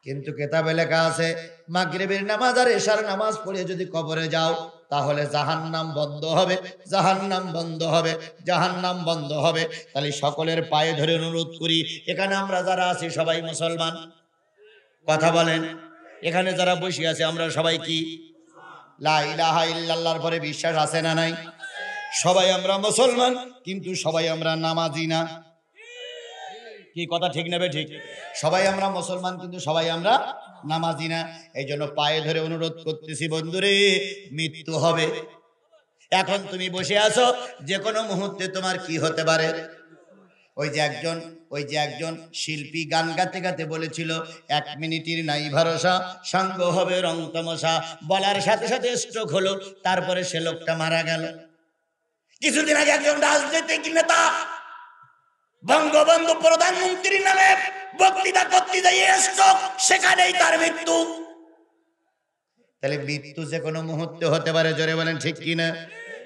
কিন্তু কিতাবে লেখা আছে মাগরিবের নামাজ আর এশার নামাজ পড়ে যদি কবরে যাও তাহলে জাহান্নাম বন্ধ হবে, জাহান্নাম বন্ধ হবে, জাহান্নাম বন্ধ হবে। তাহলে সকলের পায়ে ধরে অনুরোধ করি, এখানে আমরা যারা আছি সবাই মুসলমান, কথা বলেন। এখানে যারা বসে আছে আমরা সবাই কি? লা ইলাহা ইল্লাল্লাহর পরে বিশ্বাস আছে না নাই? সবাই আমরা মুসলমান, কিন্তু সবাই আমরা নামাজি না। কি কথা ঠিক নেবে? ঠিক। সবাই আমরা মুসলমান কিন্তু সবাই আমরা নামাজি না। এই জন্য পায়ে ধরে অনুরোধ করতেছি, বন্ধুরে মৃত্যু হবে। এখন তুমি বসে আছো, যে কোনো মুহূর্তে তোমার কি হতে পারে? ওই যে একজন শিল্পী গান গাতে গাতে বলেছিল 1 মিনিটের নাই ভরসা, সঙ্গ হবে রং তামাশা। বলার সাথে সাথে স্ট্রোক হলো, তারপরে সে লোকটা মারা গেল। কিছুদিন আগে একজন রাজনৈতিক নেতা বঙ্গবন্ধু প্রধানমন্ত্রীর নামে বক্তৃতা করতে গিয়ে স্ট্রোক, সেখানেই তার মৃত্যু। তাহলে মৃত্যু যে কোনো মুহূর্তে হতে পারে, জোরে বলেন ঠিক কিনা?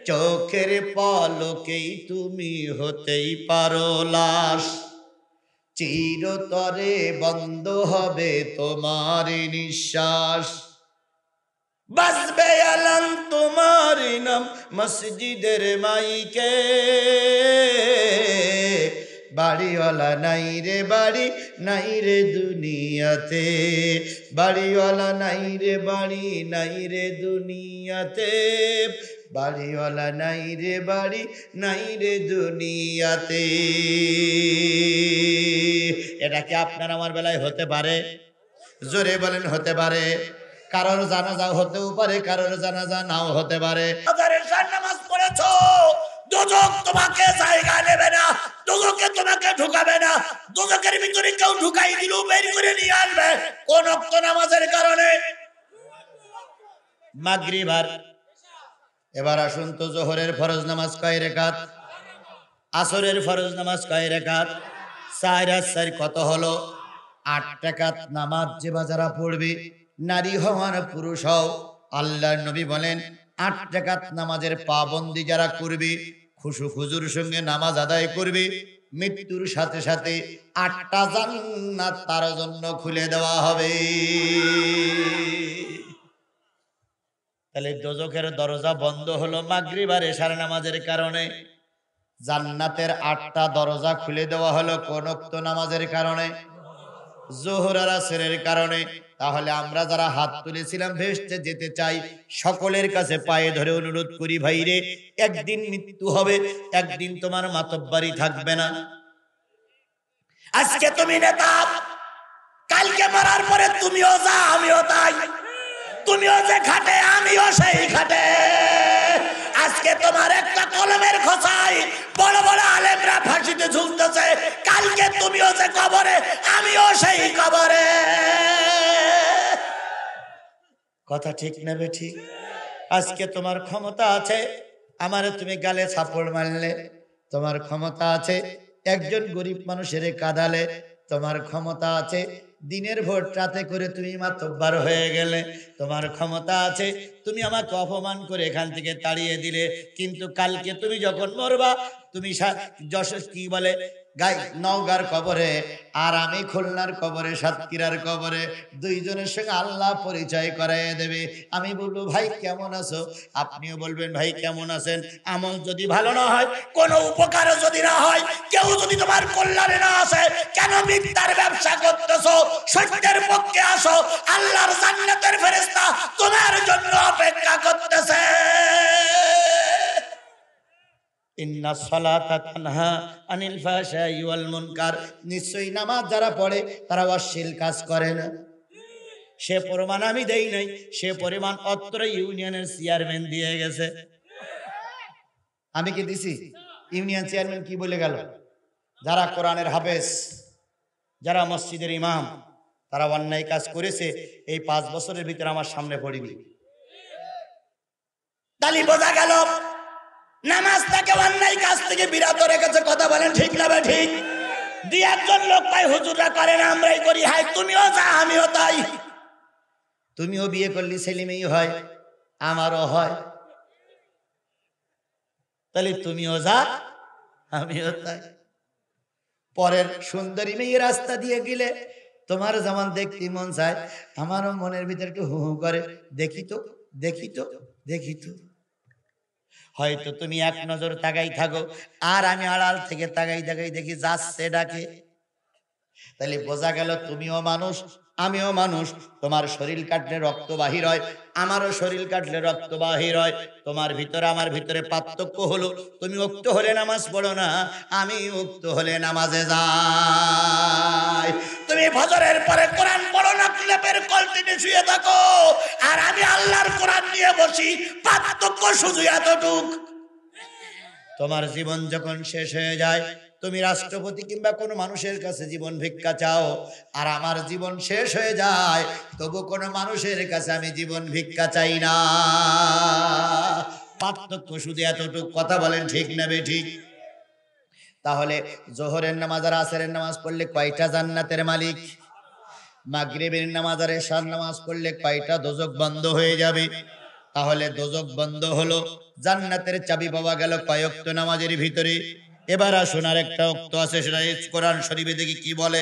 চোখের পলকেই তুমি হতেই পারো লাশ, চিরতরে বন্ধ হবে তোমার নিঃশ্বাস। বাজবে আলান তোমার নাম মসজিদের মাইকে, বাড়িওয়ালা নাই রে বাড়ি, নাই রে দুনিয়াতে, বাড়িওয়ালা নাই রে বাড়ি, নাই রে দুনিয়াতে, বাড়িওয়ালা নাই রে বাড়ি, নাই রে দুনিয়াতে। এটা কি আপনার আমার বেলায় হতে পারে? জোরে বলেন হতে পারে। কারোর জানাজা হতেও পারে, কারোর জানাজা নাও হতে পারে। নামাজ পড়েছো, দোজখ তোমাকে জায়গা নেবে না, দোজখে তোমাকে ঢুকাবে না। দোজখের ভিতরে কেউ ঢুকাই দিলেও বের করে নিয়ে আনবে কোন ওয়াক্ত নামাজের কারণে? মাগরিব আর। এবার আসুন তো, জোহরের ফরজ নামাজ কয় রাকাত? আসরের ফরজ নামাজ কয় রাকাত? 4 আর 4 কত হলো? 8 রাকাত নামাজ যে যারা পড়বে, নারী হও আর পুরুষ হও, আল্লাহর নবী বলেন 8 রাকাত নামাজের পাবন্দি যারা করবে, খুশু খুজুর সঙ্গে নামাজ আদায় করবে, মৃত্যুর সাথে সাথে 8টা জান্নাত তার জন্য খুলে দেওয়া হবে। তাহলে দোজখের দরজা বন্ধ হলো মাগরিব আর এশার নামাজের কারণে। জান্নাতের 8টা দরজা খুলে দেওয়া হলো কোন ওয়াক্ত নামাজের কারণে? যোহর আর আসরের কারণে। তাহলে আমরা যারা হাত তুলেছিলাম ভেস্টে যেতে চাই, সকলের কাছে পায়ে ধরে অনুরোধ করি, ভাইরে একদিন মৃত্যু হবে, একদিন তোমার মাতব্বারি থাকবে না। আজকে তুমি নেতা, কালকে মরার পরে তুমিও যা আমিও তাই, তুমিও যে খাটে আমিও সেই খাটে। আজকে তোমার একটা কলমের খোঁচায় বড় বড় আলেমরা ফাঁসিতে ঝুলতেছে, কালকে তুমিও যে কবরে, আমিও সেই কবরে। কথা ঠিক নেবে ঠিক? আজকে তোমার ক্ষমতা আছে, আমারে তুমি গালে থাপ্পড় মারলে, তোমার ক্ষমতা আছে একজন গরিব মানুষের কাঁদালে, তোমার ক্ষমতা আছে দিনের ভোর রাতে করে তুমি মাতব্বার হয়ে গেলে, তোমার ক্ষমতা আছে তুমি আমাকে অপমান করে এখান থেকে তাড়িয়ে দিলে, কিন্তু কালকে তুমি যখন মরবা, তুমি যশোর কি বলে নওগাঁর কবরে, আর আমি খুলনার কবরে, সাতক্ষীরার কবরে, দুইজনের সঙ্গে আল্লাহ পরিচয় করাইয়ে দেবে। আমি বলবো ভাই কেমন আছো, আপনিও বলবেন ভাই কেমন আছেন। আমল যদি ভালো না হয়, কোনো উপকারও যদি না হয়, কেউ যদি তোমার কল্যাণে না আসে, কেন মিথ্যার ব্যবসা করতেছো? সত্যের পক্ষে আসো, আল্লাহর জান্নাতের ফেরেশতা তোমার জন্য অপেক্ষা করতেছে। ইন্না সালাতা তানহা আনিল ফাহশাই ওয়াল মুনকার, নিশ্চয়ই নামাজ যারা পড়ে তারা অশ্লীল কাজ করে না। সে প্রমাণ আমি দেই নাই, সে পরিমাণ অত্র ইউনিয়নের চেয়ারম্যান দিয়ে গেছে। আমি কি দিছি? ইউনিয়ন চেয়ারম্যান কি বলে গেল? যারা কোরআনের হাফেজ, যারা মসজিদের ইমাম, তারা অন্যায় কাজ করেছে, এই 5 বছরের ভিতরে আমার সামনে পড়িনি। তালি বোঝা গেল নামাজটাকে অন্যায় কাজ থেকে বিরত রেখেছে। কথা বলেন ঠিক না ঠিক? দুই একজন লোক পাই হুজুররা করে না, আমরাই করি। হাই তুমিও যা, আমিও তাই। তুমিও বিয়ে করলি ছেলে মেয়ে হয়, আমারও হয়, তাহলে তুমিও যা, আমিও তাই। পরের সুন্দরী মেয়ে রাস্তা দিয়ে গেলে তোমার যেমন দেখতে মন চায়, আমারও মনের ভিতরে একটু হু হু করে, দেখি তো দেখি তো দেখি তো। হয়তো তুমি এক নজর তাকাই থাকো, আর আমি আড়াল থেকে তাকাই তাকাই দেখি যাচ্ছে ডাকে। তাহলে বোঝা গেল তুমিও মানুষ, আমিও মানুষ। তোমার শরীর কাটলে রক্ত বাহির হয়, আমারও শরীর কাটলে রক্ত বাহির হয়। তোমার ভিতরে আমার ভিতরে পার্থক্য হলো, তুমি উক্ত হলে নামাজ পড়ো না, আমি উক্ত হলে নামাজে যাই। তুমি ফজরের পরে কোরআন পড়ো না, ক্লেপের কলটিনে শুয়ে থাকো, আর আমি আল্লাহর কোরআন নিয়ে বসি। পার্থক্য শুধু এতটুক, তোমার জীবন যখন শেষ হয়ে যায়, তুমি রাষ্ট্রপতি কিংবা কোনো মানুষের কাছে জীবন ভিক্ষা চাও, আর আমার জীবন শেষ হয়ে যায়, তবু কোনো মানুষের কাছে আমি জীবন ভিক্ষা চাই না। পার্থক্য শুধু এতটুকু। কথা বলেন ঠিক না ঠিক? তাহলে জোহরের নামাজ আর আসরের নামাজ পড়লে কয়টা জান্নাতের মালিক? মাগরিবের নামাজ আর এশার নামাজ পড়লে কয়টা দোজখ বন্ধ হয়ে যাবে? তাহলে দোজখ বন্ধ হলো, জান্নাতের চাবি পাওয়া গেল কয় ওয়াক্ত নামাজের ভিতরে। এবার আসুন আর একটা ওয়াক্ত আছে, সেটা কোরআন শরীফে দেখি কি বলে।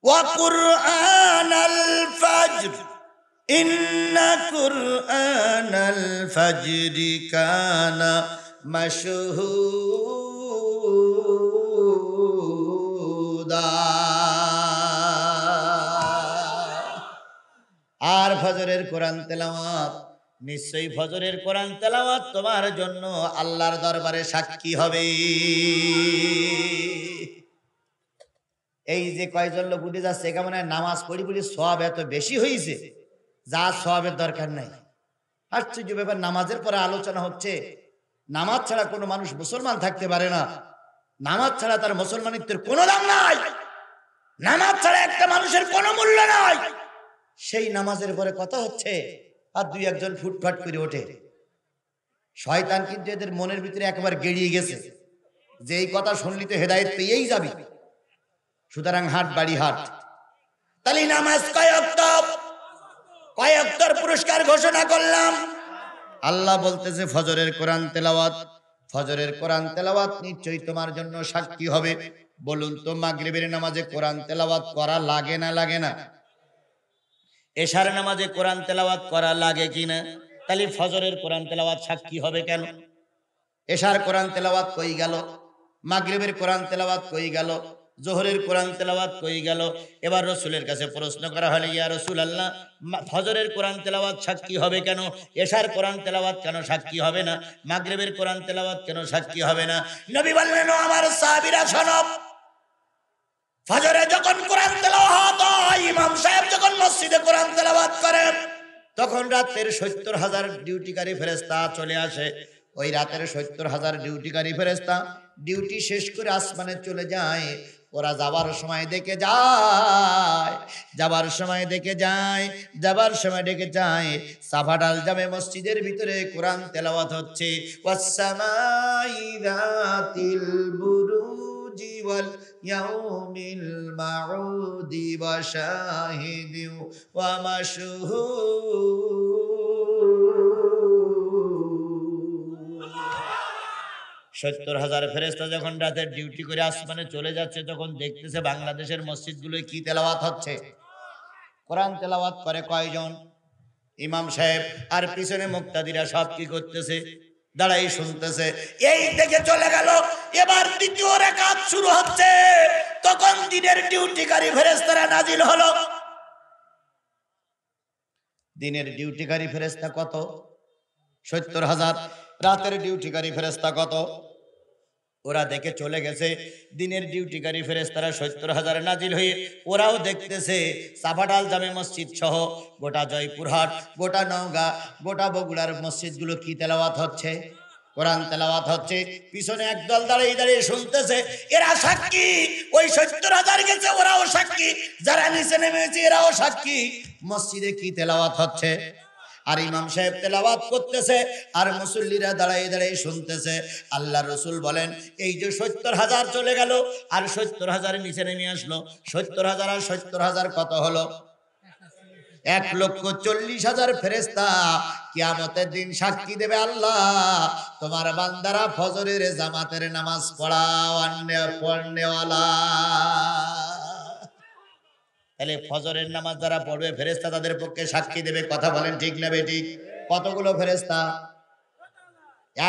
ওয়া কুরআনাল ফাজর ইন্না কুরআনাল ফাজরি কানা মাশহুদা। আর ফজরের কোরআন তেলাওয়াত, নিশ্চয়ই ফজরের কোরআন তেলাওয়াত তোমার জন্য আল্লাহর দরবারে সাক্ষী হবে। এই যে কয়জন লোক উঠে যাচ্ছে, কেমন নামাজ পড়ি পড়ি সওয়াব এত বেশি হয়েছে, যা সওয়াবের দরকার নাই। আশ্চর্য ব্যাপার, নামাজের পরে আলোচনা হচ্ছে। নামাজ ছাড়া কোনো মানুষ মুসলমান থাকতে পারে না, নামাজ ছাড়া তার মুসলমানিত্বের কোনো দাম নাই, নামাজ ছাড়া একটা মানুষের কোনো মূল্য নাই। সেই নামাজের পরে কথা হচ্ছে, আর দুই একজন ফুটফাট করে ওঠে। শয়তান কিন্তু এদের মনের ভিতরে একবার গেড়িয়ে গেছে যে এই কথা শুনলি তো হেদায়েত পেয়েই যাবি, সুতরাং হাট বাড়ি হাট। তাহলে নামাজ কয় ওয়াক্ত পুরস্কার ঘোষণা করলাম। আল্লাহ বলতেছে ফজরের কোরআন তেলাওয়াত, ফজরের কোরআন তেলাওয়াত নিশ্চয়ই তোমার জন্য সাক্ষী হবে। বলুন তো মাগরিবের নামাজে কোরআন তেলাওয়াত করা লাগে না লাগে না? এশার নামাজে কোরআন তেলাওয়াত করা লাগে কিনা? তাহলে ফজরের কোরআন তেলাওয়াত সাক্ষী হবে কেন? এশার কোরআন তেলাওয়াত কই গেল? মাগরিবের কোরআন তেলাওয়াত কই গেল? জোহরের কোরআন তেলাওয়াত কই গেল? এবার রাসূলের কাছে প্রশ্ন করা হলো, ইয়া রাসূলুল্লাহ, ফজরের কোরআন তেলাওয়াত সাক্ষী হবে কেন? এশার কোরআন তেলাওয়াত কেন সাক্ষী হবে না? মাগরিবের কোরআন তেলাওয়াত কেন সাক্ষী হবে না? নবী বললেন, ও আমার সাহাবীরা শোনো, ফজরে যখন কোরআন তেলাওয়াত হয়, ইমাম সাহেব যখন মসজিদে কোরআন তেলাওয়াত করেন, তখন রাতের ৭০,০০০ ডিউটিকারী ফেরেশতা চলে আসে। ওই রাতের ৭০,০০০ ডিউটিকারী ফেরেশতা ডিউটি শেষ করে আসমানে চলে যায়। ওরা যাবার সময় দেখে যায়, যাবার সময় দেখে যায় সাফাটাল জামে মসজিদের ভিতরে কোরআন তেলাওয়াত হচ্ছে। ওয়াসসামাই যাতিল বুরুজি ওয়াল ইয়াউমিল মাউদি ওয়া শাহিদি ওয়া মাশহুদ। ৭০,০০০ ফেরেশতা যখন রাতের ডিউটি করে আসমানে চলে যাচ্ছে, তখন দেখতেছে বাংলাদেশের মসজিদগুলোয় কি তেলাওয়াত হচ্ছে। কোরআন তেলাওয়াত করে কয়জন? ইমাম সাহেব আর পিছনে মুক্তাদিরা সব কি করতেছে? দাঁড়াই শুনতেছে। এই দেখে চলে গেল। এবার দ্বিতীয় রাকাত শুরু হচ্ছে। তখন দিনের ডিউটিকারী ফেরেশতারা নাজিল হলো। দিনের ডিউটিকারী ফেরেশতা কত? ৭০,০০০। রাতের ডিউটিকারী ফেরেশতা কত? ওরা দেখে চলে গেছে। দিনের ডিউটিকারী ফেরেশতারা ৭০,০০০ নাজিল হয়ে ওরাও দেখতেছে সাফাটাল জামে মসজিদ সহ গোটা জয়পুরহাট, গোটা নওগাঁ, গোটা বগুড়ার মসজিদগুলো কি তেলাওয়াত হচ্ছে? কোরআন তেলাওয়াত হচ্ছে। পিছনে একদল দাঁড়িয়ে দাঁড়িয়ে শুনতেছে। এরা সাক্ষী, ওই ৭০,০০০ গেছে, ওরাও সাক্ষী, যারা নিচে নেমেছে এরাও সাক্ষী। মসজিদে কি তেলাওয়াত হচ্ছে? আর ইমাম সাহেব তেলাওয়াত করতেছে, আর মুসল্লিরা দাঁড়িয়ে দাঁড়িয়ে শুনতেছে। আল্লাহ রসুল বলেন, এই যে ৭০,০০০ চলে গেল আর ৭০,০০০ নিচে নেমে আসলো। ৭০,০০০ আর ৭০,০০০ কত হলো? ১,৪০,০০০ ফেরেশতা কিয়ামতের দিন সাক্ষী দেবে, আল্লাহ তোমার বান্দারা ফজরের জামাতের নামাজ পড়নেওয়ালা। তাহলে ফজরের নামাজ যারা পড়বে ফেরেশতা তাদের পক্ষে সাক্ষী দেবে। কথা বলেন ঠিক না বেঠিক? কতগুলো ফেরেশতা?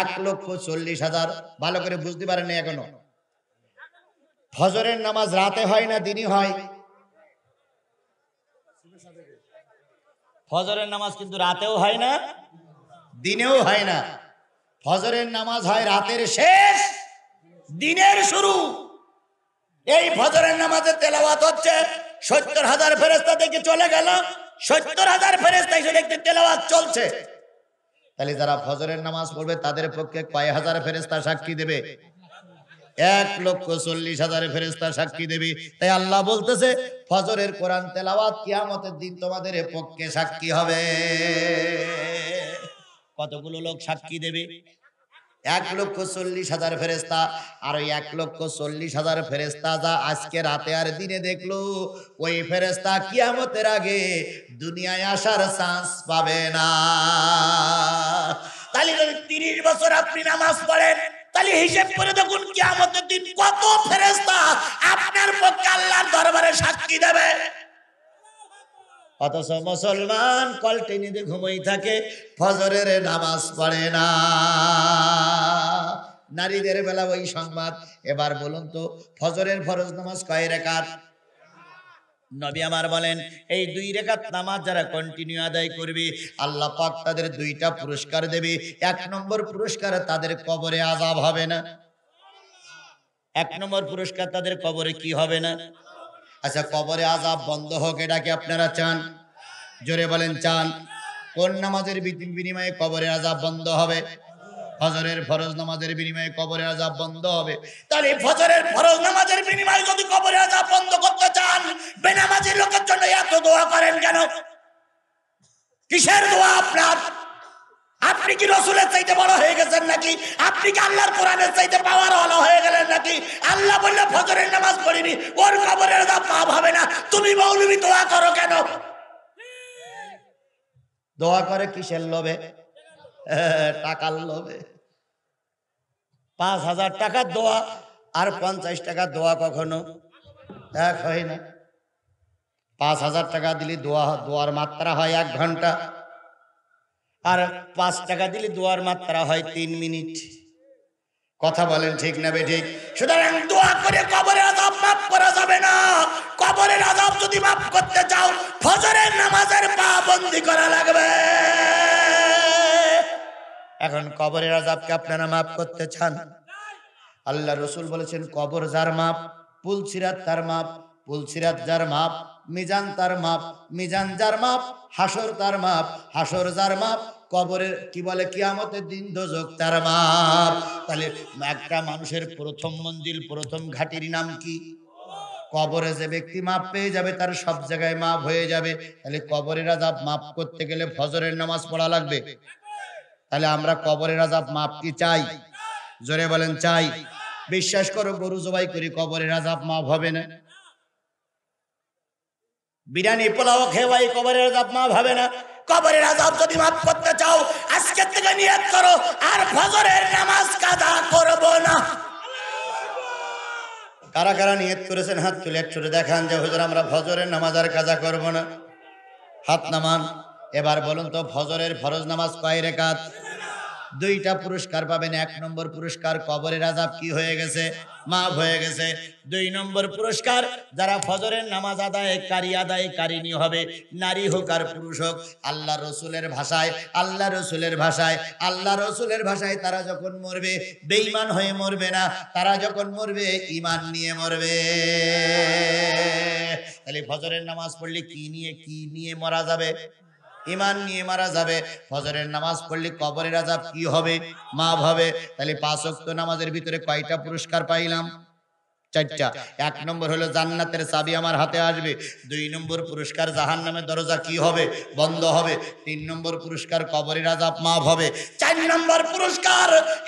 ১,৪০,০০০। ভালো করে বুঝতে পারেননি এখনো? ফজরের নামাজ রাতে হয় না দিনই হয়? ফজরের নামাজ কিন্তু রাতেও হয় না, দিনেও হয় না। ফজরের নামাজ হয় রাতের শেষ, দিনের শুরু। এই ফজরের নামাজের তেলাওয়াত হচ্ছে। ৭০,০০০ ফেরেশতা থেকে চলে গেল। ৭০,০০০ ফেরেশতা এসে দেখতে তেলাওয়াত চলছে। তাহলে যারা ফজরের নামাজ পড়বে তাদের পক্ষে কয় হাজার ফেরেশতা সাক্ষী দেবে? ১,৪০,০০০ ফেরেশতা সাক্ষী দেবে। তাই আল্লাহ বলতেছে, ফজরের কোরআন তেলাওয়াত কিয়ামতের দিন তোমাদের পক্ষে সাক্ষী হবে। কতগুলো লোক সাক্ষী দেবে? ১,৪০,০০০ ফেরেশতা। আর ওই ১,৪০,০০০ ফেরেশতা যা আজকে রাতে আর দিনে দেখলো, ওই ফেরেশতা কিয়ামতের আগে দুনিয়ায় আসার চান্স পাবে না। তাহলে যদি ৩০ বছর আপনি নামাজ পড়েন, তাহলে হিসেব করে দেখুন কিয়ামতের দিন কত ফেরেশতা আপনার পক্ষে আল্লাহর দরবারে সাক্ষী দেবে। অথচ মুসলমান কলটেনিতে ঘুমিয়ে থাকে, ফজরের নামাজ পড়ে না। নারীদের বেলা ওই সংবাদ। এবার বলুন তো, ফজরের ফরজ নামাজ কয় রাকাত? নবী আমার বলেন, এই ২ রাকাত নামাজ যারা কন্টিনিউ আদায় করবে, আল্লাহ পাক তাদের ২টা পুরস্কার দেবে। ১ নম্বর পুরস্কার, তাদের কবরে আযাব হবে না। ১ নম্বর পুরস্কার, তাদের কবরে কি হবে না? আচ্ছা, কবরে আযাব বন্ধ হোক, এটা কি আপনারা চান? জোরে বলেন, চান? কোন নামাজের বিনিময়ে কবরের আযাব বন্ধ হবে? ফজরের ফরজ নামাজের বিনিময়ে কবরের আযাব বন্ধ হবে। তাহলে ফজরের ফরজ নামাজের বিনিময়ে যদি কবরের আযাব বন্ধ করতে চান, বেনামাজি লোকের জন্য এত দোয়া করেন কেন? কিসের দোয়া আপনার? আপনি কি রাসূলের চাইতে বড় হয়ে গেছেন নাকি? আপনি কি আল্লাহর কোরআনের চাইতে পাওয়ারওয়ালা হয়ে গেলেন নাকি? আল্লাহ বললে ফজরের নামাজ পড়িনি, ওর কবরের আযাব মাফ হবে না, তুমি মৌলবি দোয়া করো কেন? দোয়া করে কিসের লোভে? টাকার লোভে। ৫,০০০ টাকার দোয়া আর ৫০ টাকার দোয়া কখনো এক হয় না। ৫,০০০ টাকা দিলে দোয়ার মাত্রা হয় ১ ঘন্টা, আর ৫ টাকা দিলে দোয়ার মাত্রা হয় ৩ মিনিট। কথা বলেন ঠিক না বেঠিক? সুতরাং দোয়া করে কবরের আযাব মাফ করা যাবে না। কবরের আযাব যদি মাফ করতে চাও, ফজরের নামাজের পাবন্দি করা লাগবে। এখন কবরের আযাবকে আপনারা মাফ করতে চান? আল্লাহ রসুল বলেছেন, কবর যার মাপ, পুলসিরাত তার মাপ। পুলসিরাত যার মাপ, মিজান তার মাপ, মিজান যার মাপ, হাসর তার মাপ, হাসর যার মাপ, কবরের কি বলে কিয়ামতের দিন দোজখ তার মাপ। তাহলে একটা মানুষের প্রথম মঞ্জিল, প্রথম ঘাটির নাম কি? কবরে যে ব্যক্তি মাপ পেয়ে যাবে তার সব জায়গায় মাপ হয়ে যাবে। তাহলে কবরের আযাব মাপ করতে গেলে ফজরের নামাজ পড়া লাগবে। তাহলে আমরা কবরের আযাব মাপ কি চাই? জোরে বলেন চাই। বিশ্বাস করো, গরু জবাই করি, কবরের আযাব মাপ হবে না। বিরিয়ানি পোলাও খেয়ে কবরের আযাব মাপ হবে না। কবরের আযাব যদি মাপ করতে চাও আজকে থেকে নিয়ত করো, আর ফজরের নামাজ কাজা করব না। কারা কারা নিয়ত করেছেন হাত তুলে একটু দেখান যে হুজুর আমরা ফজরের নামাজ আর কাজা করব না। হাত নামান। এবার বলুন তো ফজরের ফরজ নামাজ কয় রাকাত? দুইটা পুরস্কার পাবেন। এক নম্বর পুরস্কার কবরের আযাব কি হয়ে গেছে? মাফ হয়ে গেছে। দুই নম্বর পুরস্কার যারা ফজরের নামাজ আদায়কারিনী হবে, নারী হোক আর পুরুষ হোক, আল্লাহ রসুলের ভাষায়, আল্লাহ রসুলের ভাষায়, আল্লাহ রসুলের ভাষায় তারা যখন মরবে বেঈমান হয়ে মরবে না, তারা যখন মরবে ঈমান নিয়ে মরবে। তাহলে ফজরের নামাজ পড়লে কি নিয়ে মারা যাবে? ঈমান নিয়ে মারা যাবে। ফজরের নামাজ পড়লে কবরের আযাব কি হবে? মাফ হবে। তাহলে 5 ওয়াক্ত নামাজের ভিতরে কয়টা পুরস্কার পাইলাম? 4টা। এক নম্বর হলো জান্নাতের চাবি আমার হাতে আসবে। 2 নম্বর পুরস্কার জাহান্নামের দরজা কি হবে? বন্ধ হবে। 3 নম্বর পুরস্কার কবরের আযাব মাফ হবে। 4 নম্বর পুরস্কার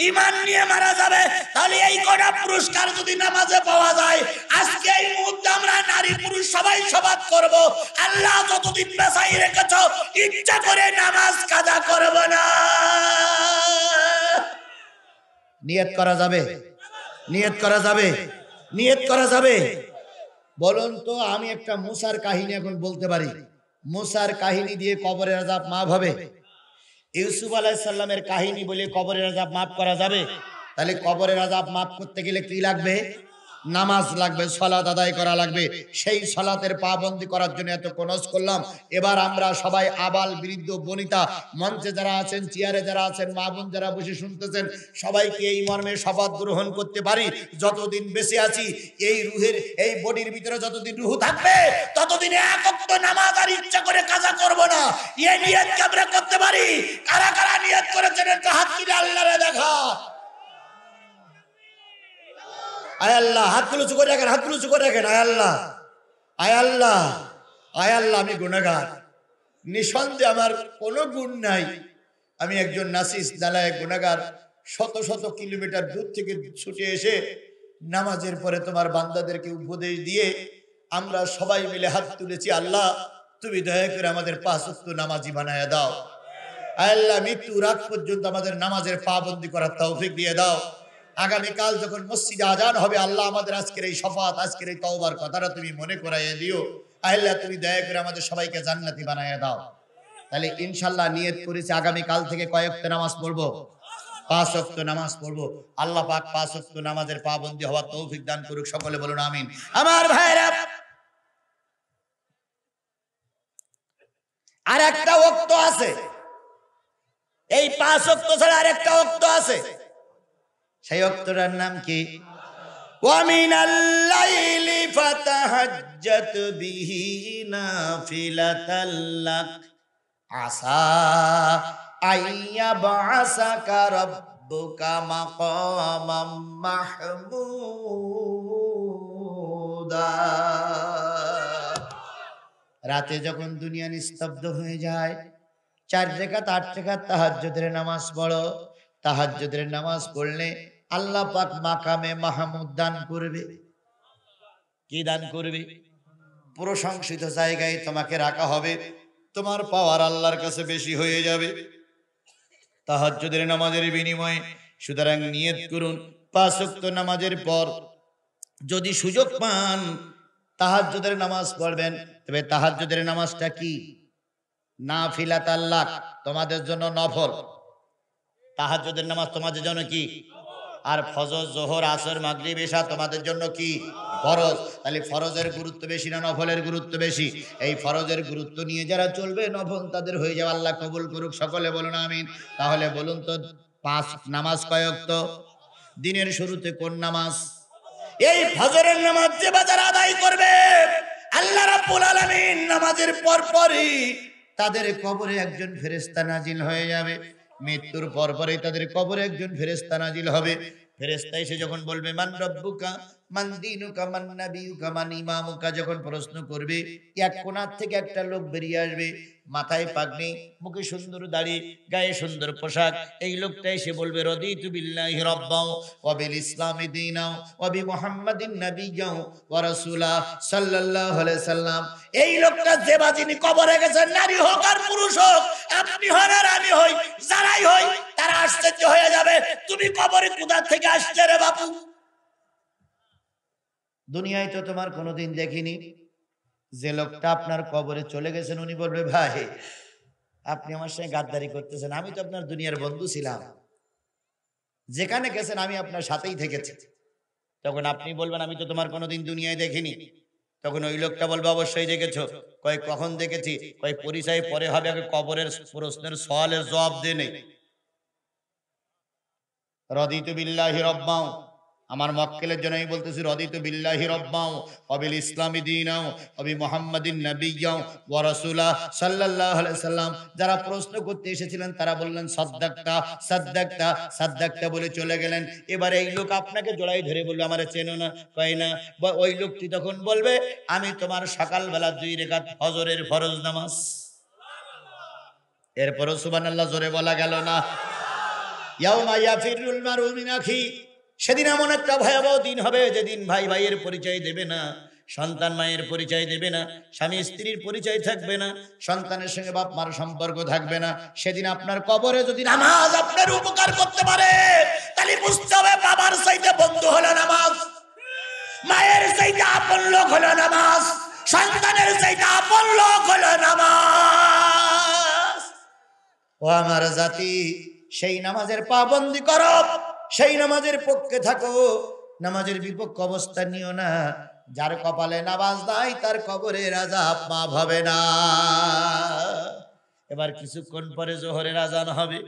ঈমান নিয়ে মারা যাবে। তাহলে এই কটা পুরস্কার যদি নামাজে পাওয়া যায়, আজকে এই মুহূর্তে আমরা নারী পুরুষ সবাই শপথ করব, আল্লাহ যতদিন বাঁচাই রেখেছো ইচ্ছা করে নামাজ কাজা করব না। নিয়ত করা যাবে? নিয়ত করা যাবে? নিয়ত করা যাবে? বলুন তো, আমি একটা মুসার কাহিনী এখন বলতে পারি। মুসার কাহিনী দিয়ে কবরের আযাব মাফ হবে? ইউসুফ আলাইহিস সালামের কাহিনী বলে কবরের আযাব মাফ করা যাবে? তাহলে কবরের আযাব মাফ করতে গেলে কি লাগবে? নামাজ লাগবে, সালাত আদায় করা লাগবে। সেই সালাতের পাবন্দি করার জন্য এত কোনস করলাম। এবার আমরা সবাই আবাল বৃদ্ধ বনিতা, মঞ্চে যারা আছেন, চেয়ারে যারা আছেন, মা বোন যারা বসে শুনতেছেন, সবাইকে এই মর্মে শপথ গ্রহণ করতে পারি, যতদিন বেঁচে আছি এই রুহের, এই বডির ভিতরে যতদিন রুহ থাকবে ততদিন এক ওয়াক্ত নামাজ আর ইচ্ছা করে কাজা করব না। এই নিয়ত কি আমরা করতে পারি? কারা কারা নিয়ত করেছেন একটু হাত তুলে আল্লাহরে দেখা। আয় আল্লাহ, হাতগুলো উঁচু করে রাখেন, হাতগুলো উঁচু করে রাখেন। আয় আল্লাহ, আয় আল্লাহ, আয় আল্লাহ, আমি গুনাহগার, নিঃসন্দেহে আমার কোনো গুণ নাই, আমি একজন নাসিস নালায়েক গুনাহগার। শত শত কিলোমিটার দূর থেকে ছুটে এসে নামাজের পরে তোমার বান্দাদেরকে উপদেশ দিয়ে আমরা সবাই মিলে হাত তুলেছি। আল্লাহ তুমি দয়া করে আমাদের 5 ওয়াক্ত নামাজি বানায় দাও। আয় আল্লাহ, মৃত্যুর আগ পর্যন্ত আমাদের নামাজের পাবন্দি করার তৌফিক দিয়ে দাও। আগামীকাল যখন মসজিদে আজান হবে, আল্লাহ আমাদের আজকের এই শফাত, আজকের এই তওবার কথাটা তুমি মনে করাইয়ে দিও। আল্লাহ তুমি দয়া করে আমাদের সবাইকে জান্নাতি বানাইয়া দাও। তাহলে ইনশাআল্লাহ নিয়ত করেছি আগামীকাল থেকে কয় ওয়াক্ত নামাজ পড়বো? 5 ওয়াক্ত নামাজ পড়বো। আল্লাহ পাক 5 ওয়াক্ত নামাজের পাবন্দি হওয়ার তৌফিক দান করুক। সকলে বলুন আমিন। আমার ভাইরা, আর একটা ওয়াক্ত আছে, এই 5 ওয়াক্ত ছাড়া আর একটা ওয়াক্ত আছে। সেই ওয়াক্তটার নাম কি? ওয়া মিনাল লাইলি ফাতাহাজ্জাত বিহি নাফিলাতাল লাক আসা আইয়াবআসাকা রাব্বুকা মাকামাম মাহমুদা। রাতে যখন দুনিয়া নিস্তব্ধ হয়ে যায়, 4 রাকাত 8 রাকাত তাহাজ্জুদের নামাজ পড়ো। তাহাজ্জুদের নামাজ পড়লে আল্লাহ পাক মাকামে মাহমুদ দান করবে। কি দান করবে? প্রশংসিত জায়গায় তোমাকে রাখা হবে, তোমার পাওয়ার আল্লাহর কাছে বেশি হয়ে যাবে তাহাজ্জুদের নামাজের বিনিময়ে। সুতরাং নিয়ত করুন 5 ওয়াক্ত নামাজের পর যদি সুযোগ পান তাহাজ্জুদের নামাজ পড়বেন। তবে তাহাজ্জুদের নামাজটা কি? নাফিলাতাল লাক, তোমাদের জন্য নফল। তাহাজ্জুদের নামাজ তোমাদের জন্য কি? আর ফজর, জোহর, আসর, মাগরিব, ইশা তোমাদের জন্য কি? ফরজ। তাহলে ফরজের গুরুত্ব বেশি না নফলের গুরুত্ব বেশি? এই ফরজের গুরুত্ব নিয়ে যারা চলবে, নফল তাদের হয়ে যাবে। আল্লাহ কবুল করুক। সকলে বলুন আমিন। তাহলে বলুন তো 5 নামাজ কয় ওয়াক্ত? দিনের শুরুতে কোন নামাজ? এই ফজরের নামাজ যে বাজার আদায় করবে, আল্লাহ রাব্বুল আলামিন নামাজের পরপরই তাদের কবরে একজন ফেরেশতা নাজিল হয়ে যাবে। মৃত্যুর পরপরই তাদের কবরে একজন ফেরেশতা নাজিল হবে। ফেরেশতা এসে যখন বলবে মান রব্বুকা মান দীনুকা মান নাবিয়ুকা মান ইমামুকা, যখন প্রশ্ন করবে এক কোণার থেকে একটা লোক বেরিয়ে আসবে, মাথায় পাগড়ি, মুখে সুন্দর দাড়ি, গায়ে সুন্দর পোশাক। এই লোকটা এসে বলবে রাদিতু বিল্লাহি রাব্বাও ওয়া বিল ইসলামি দীনাও ওয়া বি মুহাম্মাদিন নাবিয়্যাও ওয়া রাসূলা সাল্লাল্লাহু আলাইহি সাল্লাম। এই লোকটা যে বাজিনি কবরে গেছে, নারী হোক আর পুরুষ হোক, আপনি হন আর আমি হই, যারাই হই, তারা আশ্চর্য হয়ে যাবে, তুমি কবরে কোথা থেকে আসছে রে বাপু? দুনিয়ায় তো তোমার কোনোদিন দেখিনি। যে লোকটা আপনার কবরে চলে গেছেন উনি বলবে ভাই আপনি আমার সঙ্গে গাদ্দারি করতেছেন, আমি তো আপনার দুনিয়ার বন্ধু ছিলাম, যেখানে গেছেন আমি আপনার সাথেই থেকেছি। তখন আপনি বলবেন আমি তো তোমার কোনোদিন দুনিয়ায় দেখিনি। তখন ওই লোকটা বলবে অবশ্যই দেখেছো। কয় কখন দেখেছি? কয় পরিচয় পরে হবে, আগে কবরের প্রশ্নের সওয়ালের জবাব দে নেই। রাদিতু বিল্লাহি রাব্বাও, আমার মক্কেলের জন্য আমি বলতেছি রাদিতু বিল্লাহি রাব্বাও ওয়া বিল ইসলামি দীনাও ওয়া বি মুহাম্মাদিন নাবিয়্যাও ওয়া রাসূলা সাল্লাল্লাহু আলাইহি সাল্লাম। যারা প্রশ্ন করতে এসেছিলেন তারা বললেন সাদ্দাকতা সাদ্দাকতা সাদ্দাকতা বলে চলে গেলেন। এবার এই লোক আপনাকে জড়াই ধরে বলবে আমারে চেনো না? কয় না। ওই লোকটি তখন বলবে আমি তোমার সকালবেলা 2 রাকাত ফজরের ফরজ নামাজ। এরপরও সুবহানাল্লাহ জোরে বলা গেল না? ইয়াউমা ইয়াফিরুল মারউ মিন আখি, সেদিন এমন একটা ভয়াবহ দিন হবে যেদিন ভাই ভাইয়ের পরিচয় দেবে না, সন্তান মায়ের পরিচয় দেবে না, স্বামী স্ত্রীর পরিচয় থাকবে না, সন্তানের সঙ্গে বাপ মার সম্পর্ক থাকবে না। সেদিন আপনার কবরে যদি নামাজ আপনার উপকার করতে পারে তাহলে বুঝতে হবে বাবার চাইতে বন্ধু হলো নামাজ, মায়ের চাইতে আপন লোক হলো নামাজ, সন্তানের চাইতে আপন লোক হলো নামাজ। ও আমার জাতি, সেই নামাজের পাবন্দি করো, সেই নামাজের পক্ষে থাকো, নামাজের বিপক্ষ অবস্থা নিও না। যার কপালে নামাজ নাই তার কবরের আযাব মাফ হবে না। এবার কিছুক্ষণ পরে জোহরের আজান হবে।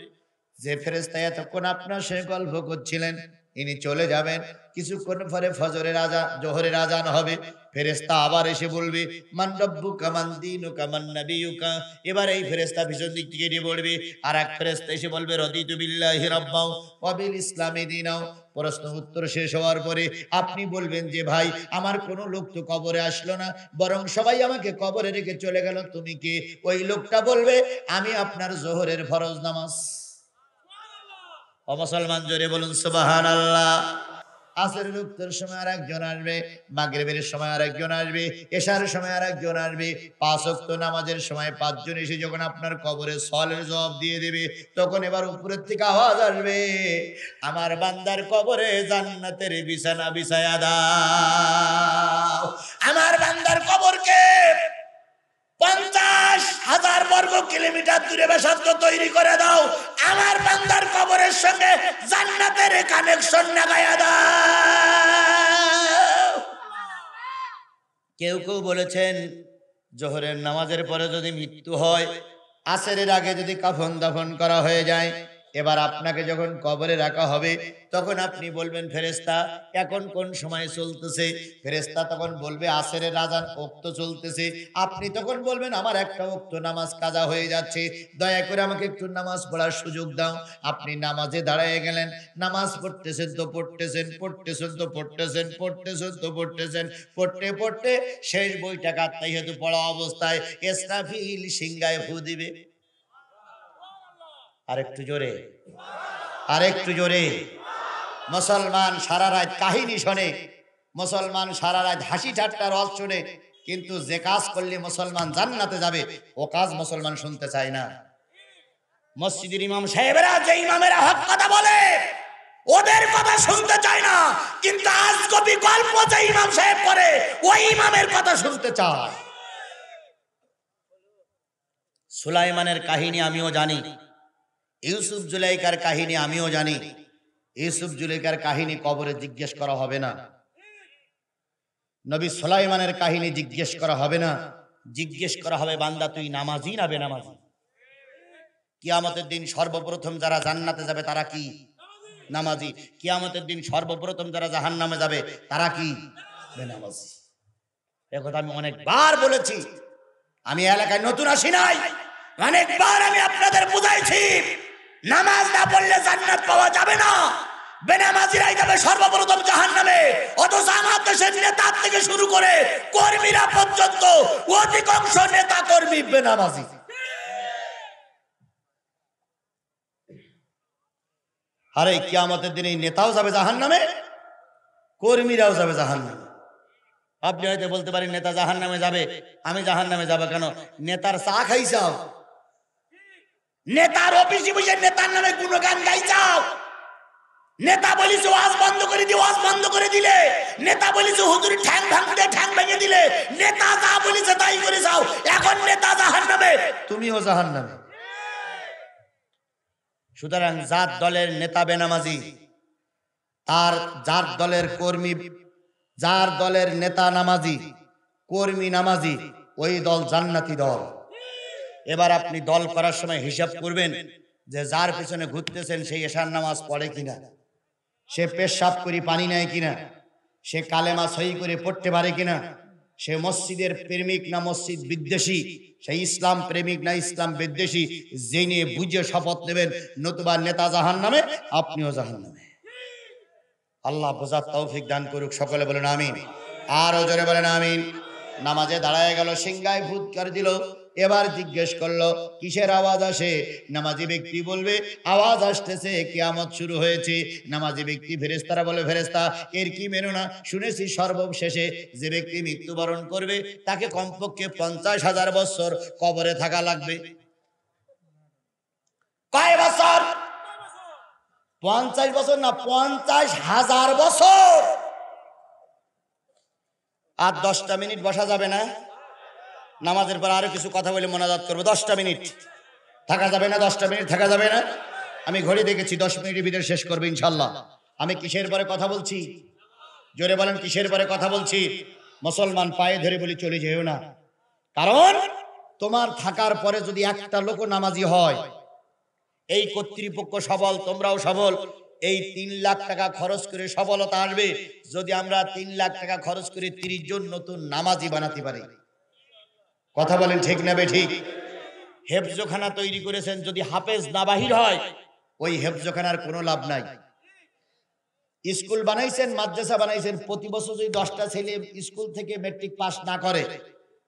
যে ফেরেশতা এতক্ষণ আপনার সঙ্গে গল্প করছিলেন ইনি চলে যাবেন। কিছুক্ষণ পরে ফজরের আজান, জোহরের আজান হবে। ফেরেশতা আবার এসে বলবে মান রব্বুকা মান দীনুকা মান নাবিয়ুকা। এবার এই ফেরেশতা পিছন দিক থেকে এসে বলবে, আর এক ফেরেশতা এসে বলবে রাদিতু বিল্লাহি রাব্বাও ওয়া বিল ইসলামি দীনাও। প্রশ্ন উত্তর শেষ হওয়ার পরে আপনি বলবেন যে ভাই আমার কোনো লোক তো কবরে আসলো না, বরং সবাই আমাকে কবরে রেখে চলে গেল, তুমি কে? ওই লোকটা বলবে আমি আপনার জোহরের ফরজ নামাজ। ও মুসলমান জোরে বলুন সুবহানাল্লাহ। আসরের উত্তর সময় আর একজন আসবে, মাগরিবের সময় আর একজন আসবে, এশার সময় আর একজন আসবে, 5 ওয়াক্ত নামাজের সময় 5 জন এসে যখন আপনার কবরে সওয়ালের জবাব দিয়ে দেবে, তখন এবার উপরের থেকে আওয়াজ আসবে আমার বান্দার কবরে জান্নাতের বিছানা বিছায়া দাও, আমার বান্দার কবরকে 50,000 বর্গ কিলোমিটার দূরে বেসাত্র তৈরি করে দাও, আমার বান্দার কবরের সঙ্গে জান্নাতের কানেকশন লাগায়া দাও। কেউ কেউ বলেছেন জোহরের নামাজের পরে যদি মৃত্যু হয়, আসরের আগে যদি কাফন দাফন করা হয়ে যায়, এবার আপনাকে যখন কবরে রাখা হবে তখন আপনি বলবেন ফেরেশতা এখন কোন সময় চলতেছে? ফেরেশতা তখন বলবে আসরের আযান ওক্ত চলতেছে। আপনি তখন বলবেন আমার একটা ওক্ত নামাজ কাজা হয়ে যাচ্ছে, দয়া করে আমাকে একটু নামাজ পড়ার সুযোগ দাও। আপনি নামাজে দাঁড়িয়ে গেলেন, নামাজ পড়তেছেন তো পড়তেছেন, পড়তেছেন তো পড়তেছেন, পড়তেছেন তো পড়তেছেন, পড়তে পড়তে শেষ বইটা তাহিয়াতু পড়া অবস্থায় ইসরাফিল সিংহায় ফু দিবে। আরেকটু জোরে, আরেকটু জোরে। মুসলমান সারা রাত কাহিনী শোনে, মুসলমান সারা রাত হাসি ঠাট্টার রস শোনে, কিন্তু যে কাজ করলে মুসলমান জান্নাতে যাবে ও কাজ মুসলমান শুনতে চায় না। মসজিদের ইমাম সাহেবেরা যে ইমামেরা হক কথা বলে ওদের কথা শুনতে চায় না, কিন্তু আজগবি গল্প যে ইমাম সাহেব করে ওই ইমামের কথা শুনতে চায়। সুলাইমানের কাহিনী আমিও জানি, ইউসুফ জুলাইকার কাহিনী আমিও জানি। ইউসুফ জুলাইকার কাহিনী কবরে জিজ্ঞেস করা হবে না, নবী সুলাইমানের কাহিনী জিজ্ঞেস করা হবে না, জিজ্ঞেস করা হবে বান্দা তুই নামাজি না বেনামাজি। কিয়ামতের দিন সর্বপ্রথম যারা জান্নাতে যাবে তারা কি? নামাজি। কিয়ামতের দিন সর্বপ্রথম যারা জাহান্নামে যাবে তারা কি? বেনামাজি। একথা আমি অনেকবার বলেছি। আমি এলাকায় নতুন আসি নাই, অনেকবার আমি আপনাদের বুঝাইছি নামাজ না পড়লে জান্নাত পাওয়া যাবে না, বেনামাজিরাই যাবে সর্বপ্রথম জাহান্নামে। অথচ আমার দেশের নেতা থেকে শুরু করে কর্মীরা পর্যন্ত অধিকাংশ নেতা কর্মী বেনামাজি। আরে কিয়ামতের দিনে নেতাও যাবে জাহান্নামে, কর্মীরাও যাবে জাহান্নামে। আপনি হয়তো বলতে পারেন নেতা জাহান্নামে যাবে, আমি জাহান্নামে যাব কেন? নেতার চা খাইছাও, নেতার অফিসে বসে নেতার নামে গুণগান গাইছাও, নেতা বলিস ওয়াজ বন্ধ করে দি, ওয়াজ বন্ধ করে দিলে, নেতা বলিস হুজুরি ঠ্যাং ভাঙতে ঠ্যাং ভেঙে দিলে, নেতা যা বলিছে তাই করে যাও, এখন নেতা জাহান্নামে, তুমিও জাহান্নামে। সুতরাং যার দলের নেতা বেনামাজি, তার যার দলের কর্মী, যার দলের নেতা নামাজি, কর্মী নামাজি, ওই দল জান্নাতি দল। এবার আপনি দল করার সময় হিসাব করবেন যে যার পিছনে ঘুরতেছেন সেই এশার নামাজ পড়ে কিনা, সে পেশাব করে পানি নেয় কিনা, সে কালেমা সহি করে পড়তে পারে কিনা, সে মসজিদের প্রেমিক না মসজিদ বিদ্বেষী, সে ইসলাম প্রেমিক না ইসলাম বিদ্বেষী, জেনে বুঝে শপথ নেবেন, নতুবা নেতা জাহান্নামে, আপনিও জাহান্নামে। আল্লাহ বোঝার তৌফিক দান করুক, সকলে বলেন আমিন। আরো জোরে বলেন আমিন। নামাজে দাঁড়ায় গেল, সিংহায় ফুৎকার দিল, এবার জিজ্ঞেস করলো কিসের আওয়াজ আসে? নামাজি ব্যক্তি বলবে আওয়াজ আসতেছে কিয়ামত শুরু হয়েছে। নামাজি ব্যক্তি ফেরেশতারা বলে ফেরেশতা এর কি মেনো না, শুনেছি সর্বশেষে যে ব্যক্তি মৃত্যুবরণ করবে তাকে কমপক্ষে 50,000 বছর কবরে থাকা লাগবে। কয় বছর? 50 বছর না, 50,000 বছর। আর 10টা মিনিট বসা যাবে না? নামাজের পর আরো কিছু কথা বলে মোনাজাত করবো, 10টা মিনিট থাকা যাবে না? 10টা মিনিট থাকা যাবে না? আমি ঘড়ি দেখেছি, 10 মিনিটের ভিতরে শেষ করবো ইনশাল্লাহ। আমি কিসের পরে কথা বলছি? জোরে বলেন, কিসের পরে কথা বলছি? মুসলমান পায়ে ধরে বলি চলে যেও না, কারণ তোমার থাকার পরে যদি একটা লোক নামাজি হয়, এই কর্তৃপক্ষ সবল, তোমরাও সবল, এই 3 লাখ টাকা খরচ করে সবলতা আসবে যদি আমরা 3 লাখ টাকা খরচ করে 30 জন নতুন নামাজি বানাতে পারি। কথা বলেন ঠিক না বেঠিক? হেফজখানা তৈরি করেছেন, যদি হাফেজ না বাহির হয় ওই হেফজখানার কোনো লাভ নাই। স্কুল বানাইছেন, মাদ্রাসা বানাইছেন, প্রতি বছর যদি 10টা ছেলে স্কুল থেকে মেট্রিক পাস না করে,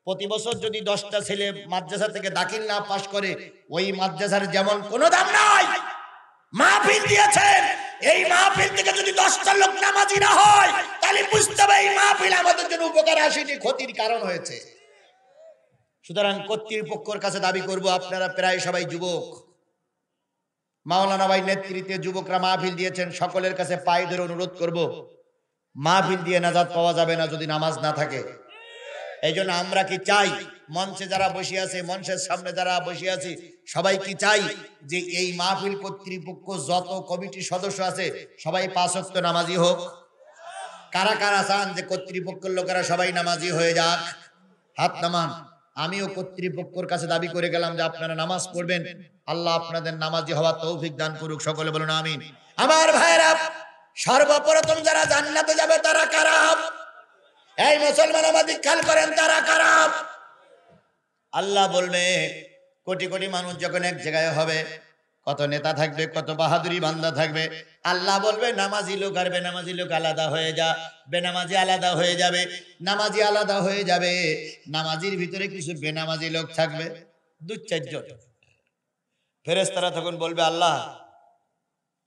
প্রতি বছর যদি 10টা ছেলে মাদ্রাসা থেকে দাখিল না পাস করে, ওই মাদ্রাসার যেমন কোনো দাম নাই। মাহফিল দিয়েছেন, এই মাহফিল থেকে যদি 10টা লোক নামাজি না হয় তাহলে বুঝতে হবে এই মাহফিল আমাদের জন্য উপকার আসেনি, ক্ষতির কারণ হয়েছে। সুতরাং কর্তৃপক্ষের কাছে দাবি করব, আপনারা প্রায় সবাই যুবক, মাওলানা ভাই নেতৃত্বে যুবকরা মাহফিল দিয়েছেন, সকলের কাছে পায়ে ধরে অনুরোধ করব, মাহফিল দিয়ে নাজাত পাওয়া যাবে না যদি নামাজ না থাকে। এই জন্য আমরা কি চাই, মঞ্চে যারা বসে আছে, মঞ্চের সামনে যারা বসে আছে, সবাই কি চাই যে এই মাহফিল কর্তৃপক্ষ যত কমিটির সদস্য আছে সবাই 5 ওয়াক্ত নামাজি হোক? কারা কারা চান যে কর্তৃপক্ষের লোকেরা সবাই নামাজি হয়ে যাক? হাত নামান। আমিও কর্তৃপক্ষের কাছে দাবি করে গেলাম যে আপনারা নামাজ পড়বেন, আল্লাহ আপনাদের নামাজি হওয়ার তৌফিক দান করুক, সকলে বলুন আমিন। আমার ভাইরা, সর্বপ্রথম যারা জান্নাতে যাবে তারা কারা? এই মুসলমান আমাদের খেয়াল করেন, তারা কারা? আল্লাহ বলবে কোটি কোটি মানুষ যখন এক জায়গায় হবে, কত নেতা থাকবে, কত বাহাদুরি বান্দা থাকবে, আল্লাহ বলবে নামাজি লোক আর বেনামাজি লোক আলাদা হয়ে যা। বেনামাজি আলাদা হয়ে যাবে, নামাজি আলাদা হয়ে যাবে। নামাজির ভিতরে কিছু বেনামাজি লোক থাকবে, 2-4 জন। ফেরেশতারা তখন বলবে আল্লাহ,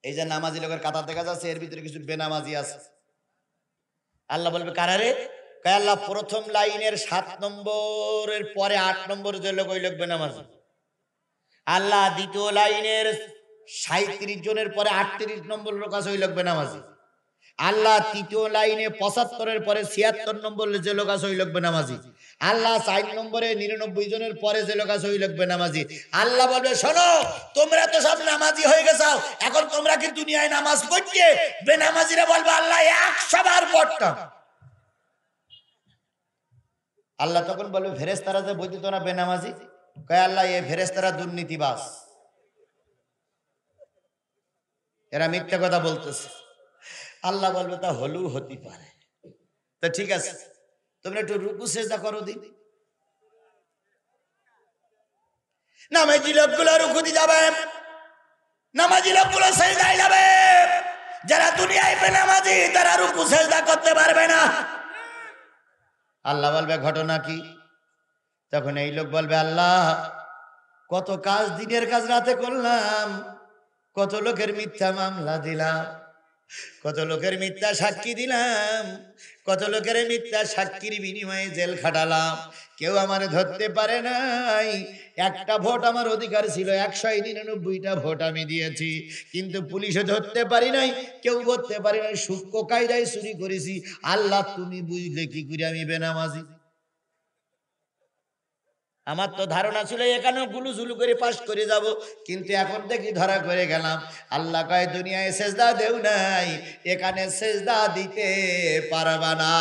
এই যে নামাজি লোকের কাতার দেখা যাচ্ছে, এর ভিতরে কিছু বেনামাজি আছে। আল্লাহ বলবে কারা রে? কয় আল্লাহ প্রথম লাইনের 7 নম্বরের পরে 8 নম্বর যে লোক, ওই লোক বেনামাজি। আল্লাহ দ্বিতীয় লাইনের 37 জনের পরে 38 নম্বর লোক আছে, ওই লোক বেনামাজি। আল্লাহ তৃতীয় লাইনে 75-এর পরে 76 নম্বর যে লোক আছে, ওই লোক বেনামাজি। আল্লাহ 4 নম্বরে 99 জনের পরে যে লোক আছে, ওই লোক বেনামাজি। আল্লাহ বলবে শোনো, তোমরা তো সব নামাজি হয়ে গেছো, এখন তোমরা কি দুনিয়ায় নামাজ পড়ছে? বেনামাজিরা বলবে আল্লাহ 100 বার পড়তাম। আল্লাহ তখন বলবে ফেরেশতারা যে বলতে তোরা বেনামাজি, কয় আল্লাহ এই ফেরেশতারা দুর্নীতিবাজ, এরা মিথ্যা কথা বলতেছে। আল্লাহ বলবে তা হলেও হতে পারে, তো ঠিক আছে, তোমরা একটু রুকু সেজদা করো দিন। নামাজি লোকগুলো রুকুতে যাবে, নামাজি লোকগুলো সেজদায় যাবে। যারা দুনিয়ায় বেনামাজি তারা রুকু সেজদা করতে পারবে না। আল্লাহ বলবে ঘটনা কি? তখন এই লোক বলবে, আল্লাহ কত কাজ, দিনের কাজ রাতে করলাম, কত লোকের মিথ্যা মামলা দিলাম, কত লোকের মিথ্যা সাক্ষী দিলাম, কত লোকের মিথ্যা সাক্ষীর বিনিময়ে জেল খাটালাম, কেউ আমারে ধরতে পারে নাই। একটা ভোট আমার অধিকার ছিল, 199টা ভোট আমি দিয়েছি, কিন্তু পুলিশে ধরতে পারি নাই, কেউ ধরতে পারি নাই, সূক্ষ্ম কায়দায় চুরি করেছি। আল্লাহ তুমি বুঝলে কি করে আমি বেনামাজি? আমার তো ধারণা ছিল এখানে গুলু জুলু করে পাস করে যাব, কিন্তু এখন দেখি ধরা করে গেলাম। আল্লাহ কয় দুনিয়ায় সেজদা দেও নাই, এখানে সেজদা দিতে পারবা না।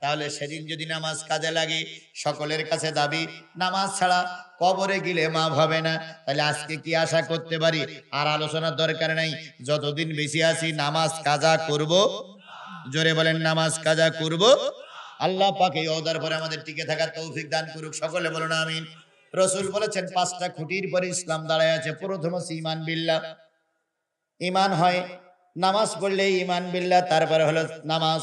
তাহলে সেদিন যদি নামাজ কাজে লাগে, সকলের কাছে দাবি নামাজ ছাড়া কবরে গেলে মাফ হবে না, তাহলে আজকে কি আশা করতে পারি? আর আলোচনার দরকার নাই, যতদিন বেশি আছি নামাজ কাজা করব। জোরে বলেন নামাজ কাজা করব। আল্লাহ পাক এই ওয়াদার পরে আমাদের টিকে থাকার তৌফিক দান করুক, সকলে বলুন আমিন। রাসূল বলেছেন 5টা খুঁটির পরে ইসলাম দাঁড়ায় আছে। প্রথম হচ্ছে ঈমান বিল্লাহ, ঈমান হয় নামাজ পড়লে ঈমান বিল্লাহ, তারপরে হলো নামাজ,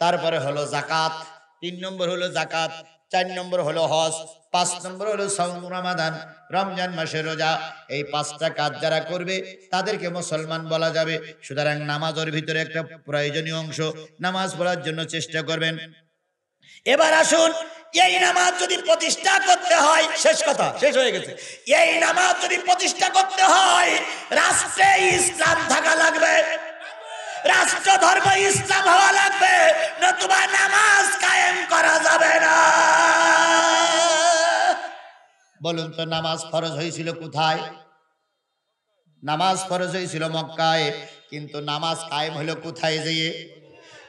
তারপরে হলো যাকাত, 3 নম্বর হলো যাকাত, 4 নম্বর হলো হজ, 5 নম্বর হলো সাওম রমাদান, রমজান মাসের রোজা। এই 5টা কাজ যারা করবে তাদেরকে মুসলমান বলা যাবে। সুতরাং নামাজের ভিতরে একটা প্রয়োজনীয় অংশ, নামাজ পড়ার জন্য চেষ্টা করবেন। এবার আসুন, এই নামাজ যদি প্রতিষ্ঠা করতে হয়, শেষ কথা, শেষ হয়ে গেছে, এই নামাজ যদি প্রতিষ্ঠা করতে হয় রাষ্ট্রে ইসলাম থাকা লাগবে, রাষ্ট্র ধর্ম ইসলাম হওয়া লাগবে, নতুবা নামাজ কায়েম করা যাবে না। বলুন তো নামাজ ফরজ হয়েছিল কোথায়? নামাজ ফরজ হয়েছিল মক্কায়, কিন্তু নামাজ কায়েম হলো কোথায় যেয়ে?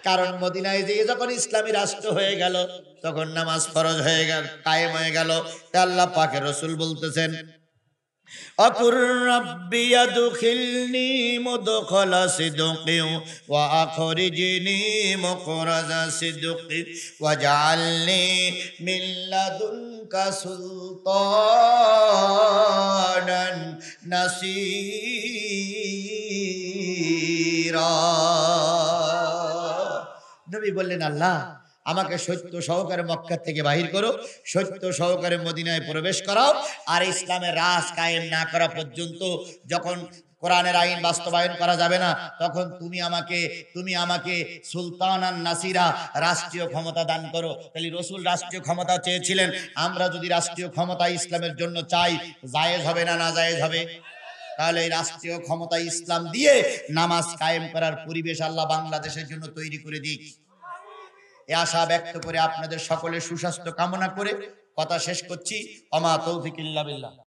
কারণ মদিনায় যেয়ে যখন ইসলামী রাষ্ট্র হয়ে গেল তখন নামাজ ফরজ হয়ে গেল, কায়েম হয়ে গেল। আল্লাহ পাকের রাসূল বলতেছেন, আকুর রাব্বি আদখিলনি মুদখালা সিদকি ওয়া আখরিজনি মুখরাজা সিদকি ওয়াজআলনি মিন লাদুনকা সুলতানান নাসীরা। নবী বললেন, আল্লাহ আমাকে সত্য সহকারে মক্কা থেকে বাহির করো, সত্য সহকারে মদিনায় প্রবেশ করাও, আর ইসলামের রাজ কায়েম না করা পর্যন্ত, যখন কোরআনের আইন বাস্তবায়ন করা যাবে না, তখন তুমি আমাকে সুলতানান নাসিরা, রাষ্ট্রীয় ক্ষমতা দান করো। তাহলে রাসূল রাষ্ট্রীয় ক্ষমতা চেয়েছিলেন, আমরা যদি রাষ্ট্রীয় ক্ষমতা ইসলামের জন্য চাই, জায়েজ হবে না না জায়েজ হবে? তাহলে এই রাষ্ট্রীয় ক্ষমতা ইসলাম দিয়ে নামাজ কায়েম করার পরিবেশ আল্লাহ বাংলাদেশের জন্য তৈরি করে দিক। এই আশা ব্যক্ত করে আপনাদের সকলের সুস্বাস্থ্য কামনা করে কথা শেষ করছি। ওমা তৌফিক ইল্লা বিল্লাহ।